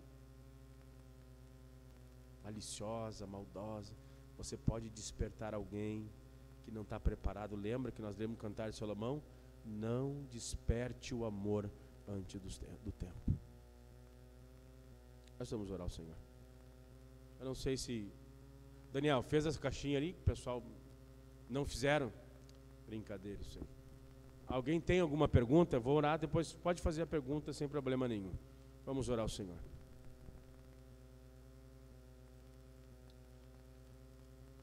maliciosa, maldosa. Você pode despertar alguém que não está preparado. Lembra que nós devemos cantar de Salomão? Não desperte o amor antes do tempo. Nós vamos orar ao Senhor. Eu não sei se... Daniel, fez essa caixinha ali que o pessoal não fizeram? Brincadeira, isso aí. Alguém tem alguma pergunta? Vou orar, depois pode fazer a pergunta sem problema nenhum. Vamos orar ao Senhor.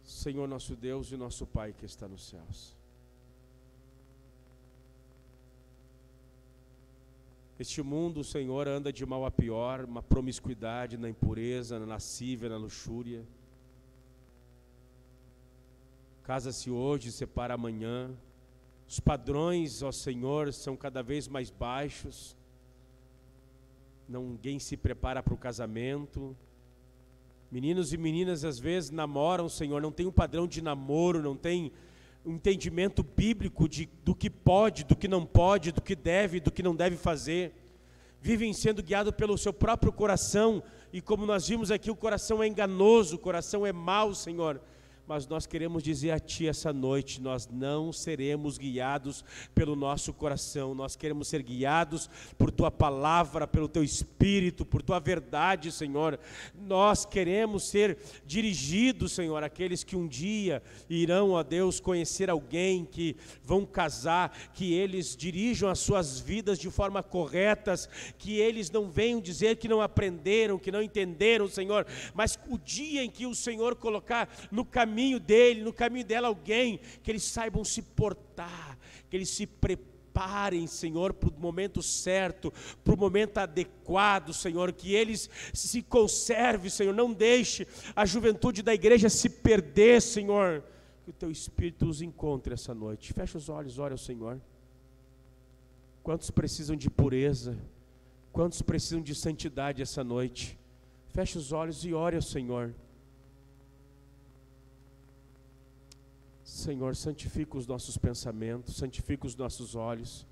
Senhor nosso Deus e nosso Pai que está nos céus. Este mundo, Senhor, anda de mal a pior, uma promiscuidade na impureza, na lascívia, na luxúria. Casa-se hoje, separa amanhã. Os padrões, ó Senhor, são cada vez mais baixos. Ninguém se prepara para o casamento. Meninos e meninas às vezes namoram, Senhor, não tem um padrão de namoro, não tem um entendimento bíblico do que pode, do que não pode, do que deve, do que não deve fazer. Vivem sendo guiados pelo seu próprio coração, e como nós vimos aqui, o coração é enganoso, o coração é mau, Senhor. Mas nós queremos dizer a Ti essa noite, nós não seremos guiados pelo nosso coração, nós queremos ser guiados por Tua palavra, pelo Teu Espírito, por Tua verdade, Senhor. Nós queremos ser dirigidos, Senhor, àqueles que um dia irão, ó Deus, conhecer alguém, que vão casar, que eles dirijam as suas vidas de forma corretas, que eles não venham dizer que não aprenderam, que não entenderam, Senhor, mas o dia em que o Senhor colocar no caminho dele, no caminho dela alguém, que eles saibam se portar, que eles se preparem, Senhor, para o momento certo, para o momento adequado, Senhor, que eles se conservem, Senhor, não deixe a juventude da igreja se perder, Senhor, que o Teu Espírito os encontre essa noite. Fecha os olhos, ore ao Senhor. Quantos precisam de pureza? Quantos precisam de santidade essa noite? Fecha os olhos e ore ao Senhor. Senhor, santifica os nossos pensamentos, santifica os nossos olhos,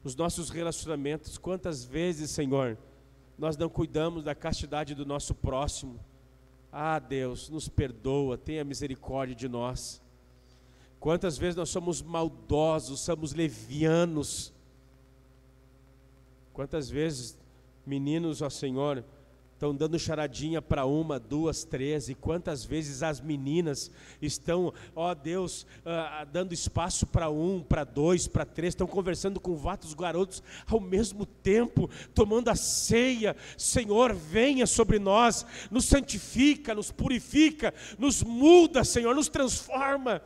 os nossos relacionamentos. Quantas vezes, Senhor, nós não cuidamos da castidade do nosso próximo? Ah, Deus, nos perdoa, tenha misericórdia de nós. Quantas vezes nós somos maldosos, somos levianos? Quantas vezes meninos, ó Senhor, estão dando charadinha para uma, duas, três, e quantas vezes as meninas estão, ó Deus, dando espaço para um, para dois, para três, estão conversando com vários garotos ao mesmo tempo, tomando a ceia. Senhor, venha sobre nós, nos santifica, nos purifica, nos muda, Senhor, nos transforma.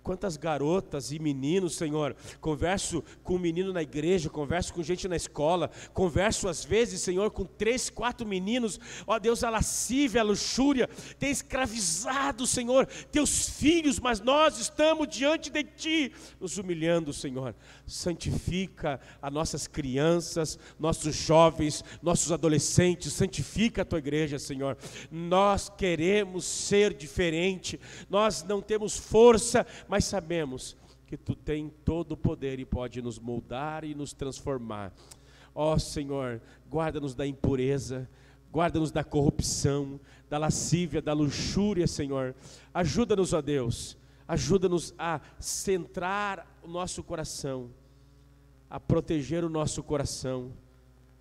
Quantas garotas e meninos, Senhor, converso com um menino na igreja, converso com gente na escola, converso às vezes, Senhor, com 3, 4 meninos, ó Deus, a lascívia, a luxúria, tem escravizado, Senhor, Teus filhos, mas nós estamos diante de Ti, nos humilhando, Senhor. Santifica as nossas crianças, nossos jovens, nossos adolescentes, santifica a Tua igreja, Senhor. Nós queremos ser diferente, nós não temos força, mas sabemos que Tu tens todo o poder e pode nos moldar e nos transformar. Ó Senhor, guarda-nos da impureza, guarda-nos da corrupção, da lascívia, da luxúria, Senhor. Ajuda-nos, ó Deus, ajuda-nos a centrar o nosso coração, a proteger o nosso coração.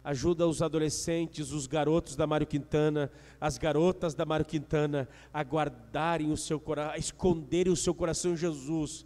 Ajuda os adolescentes, os garotos da Mário Quintana, as garotas da Mário Quintana a guardarem o seu coração, a esconderem o seu coração em Jesus,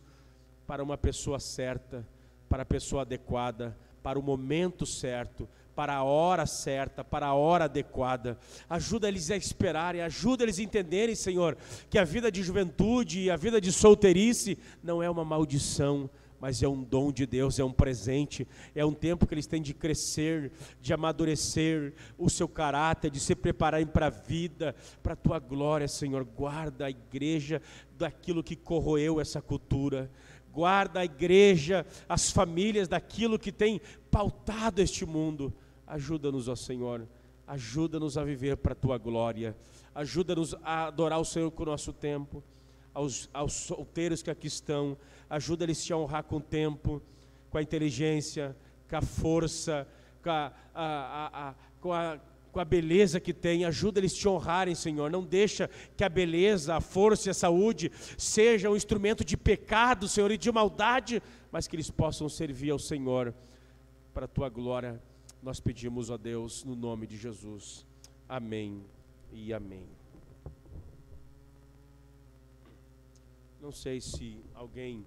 para uma pessoa certa, para a pessoa adequada, para o momento certo, para a hora certa, para a hora adequada. Ajuda eles a esperarem, ajuda eles a entenderem, Senhor, que a vida de juventude e a vida de solteirice não é uma maldição, mas é um dom de Deus, é um presente, é um tempo que eles têm de crescer, de amadurecer o seu caráter, de se prepararem para a vida, para a Tua glória, Senhor. Guarda a igreja daquilo que corroeu essa cultura, guarda a igreja, as famílias daquilo que tem pautado este mundo. Ajuda-nos, ó Senhor, ajuda-nos a viver para a Tua glória, ajuda-nos a adorar o Senhor com o nosso tempo. Aos solteiros que aqui estão, ajuda-lhes a te honrar com o tempo, com a inteligência, com a força, com a beleza que tem. Ajuda eles a te honrarem, Senhor. Não deixa que a beleza, a força e a saúde seja um instrumento de pecado, Senhor, e de maldade, mas que eles possam servir ao Senhor para a Tua glória. Nós pedimos, ó Deus, no nome de Jesus. Amém e amém. Não sei se alguém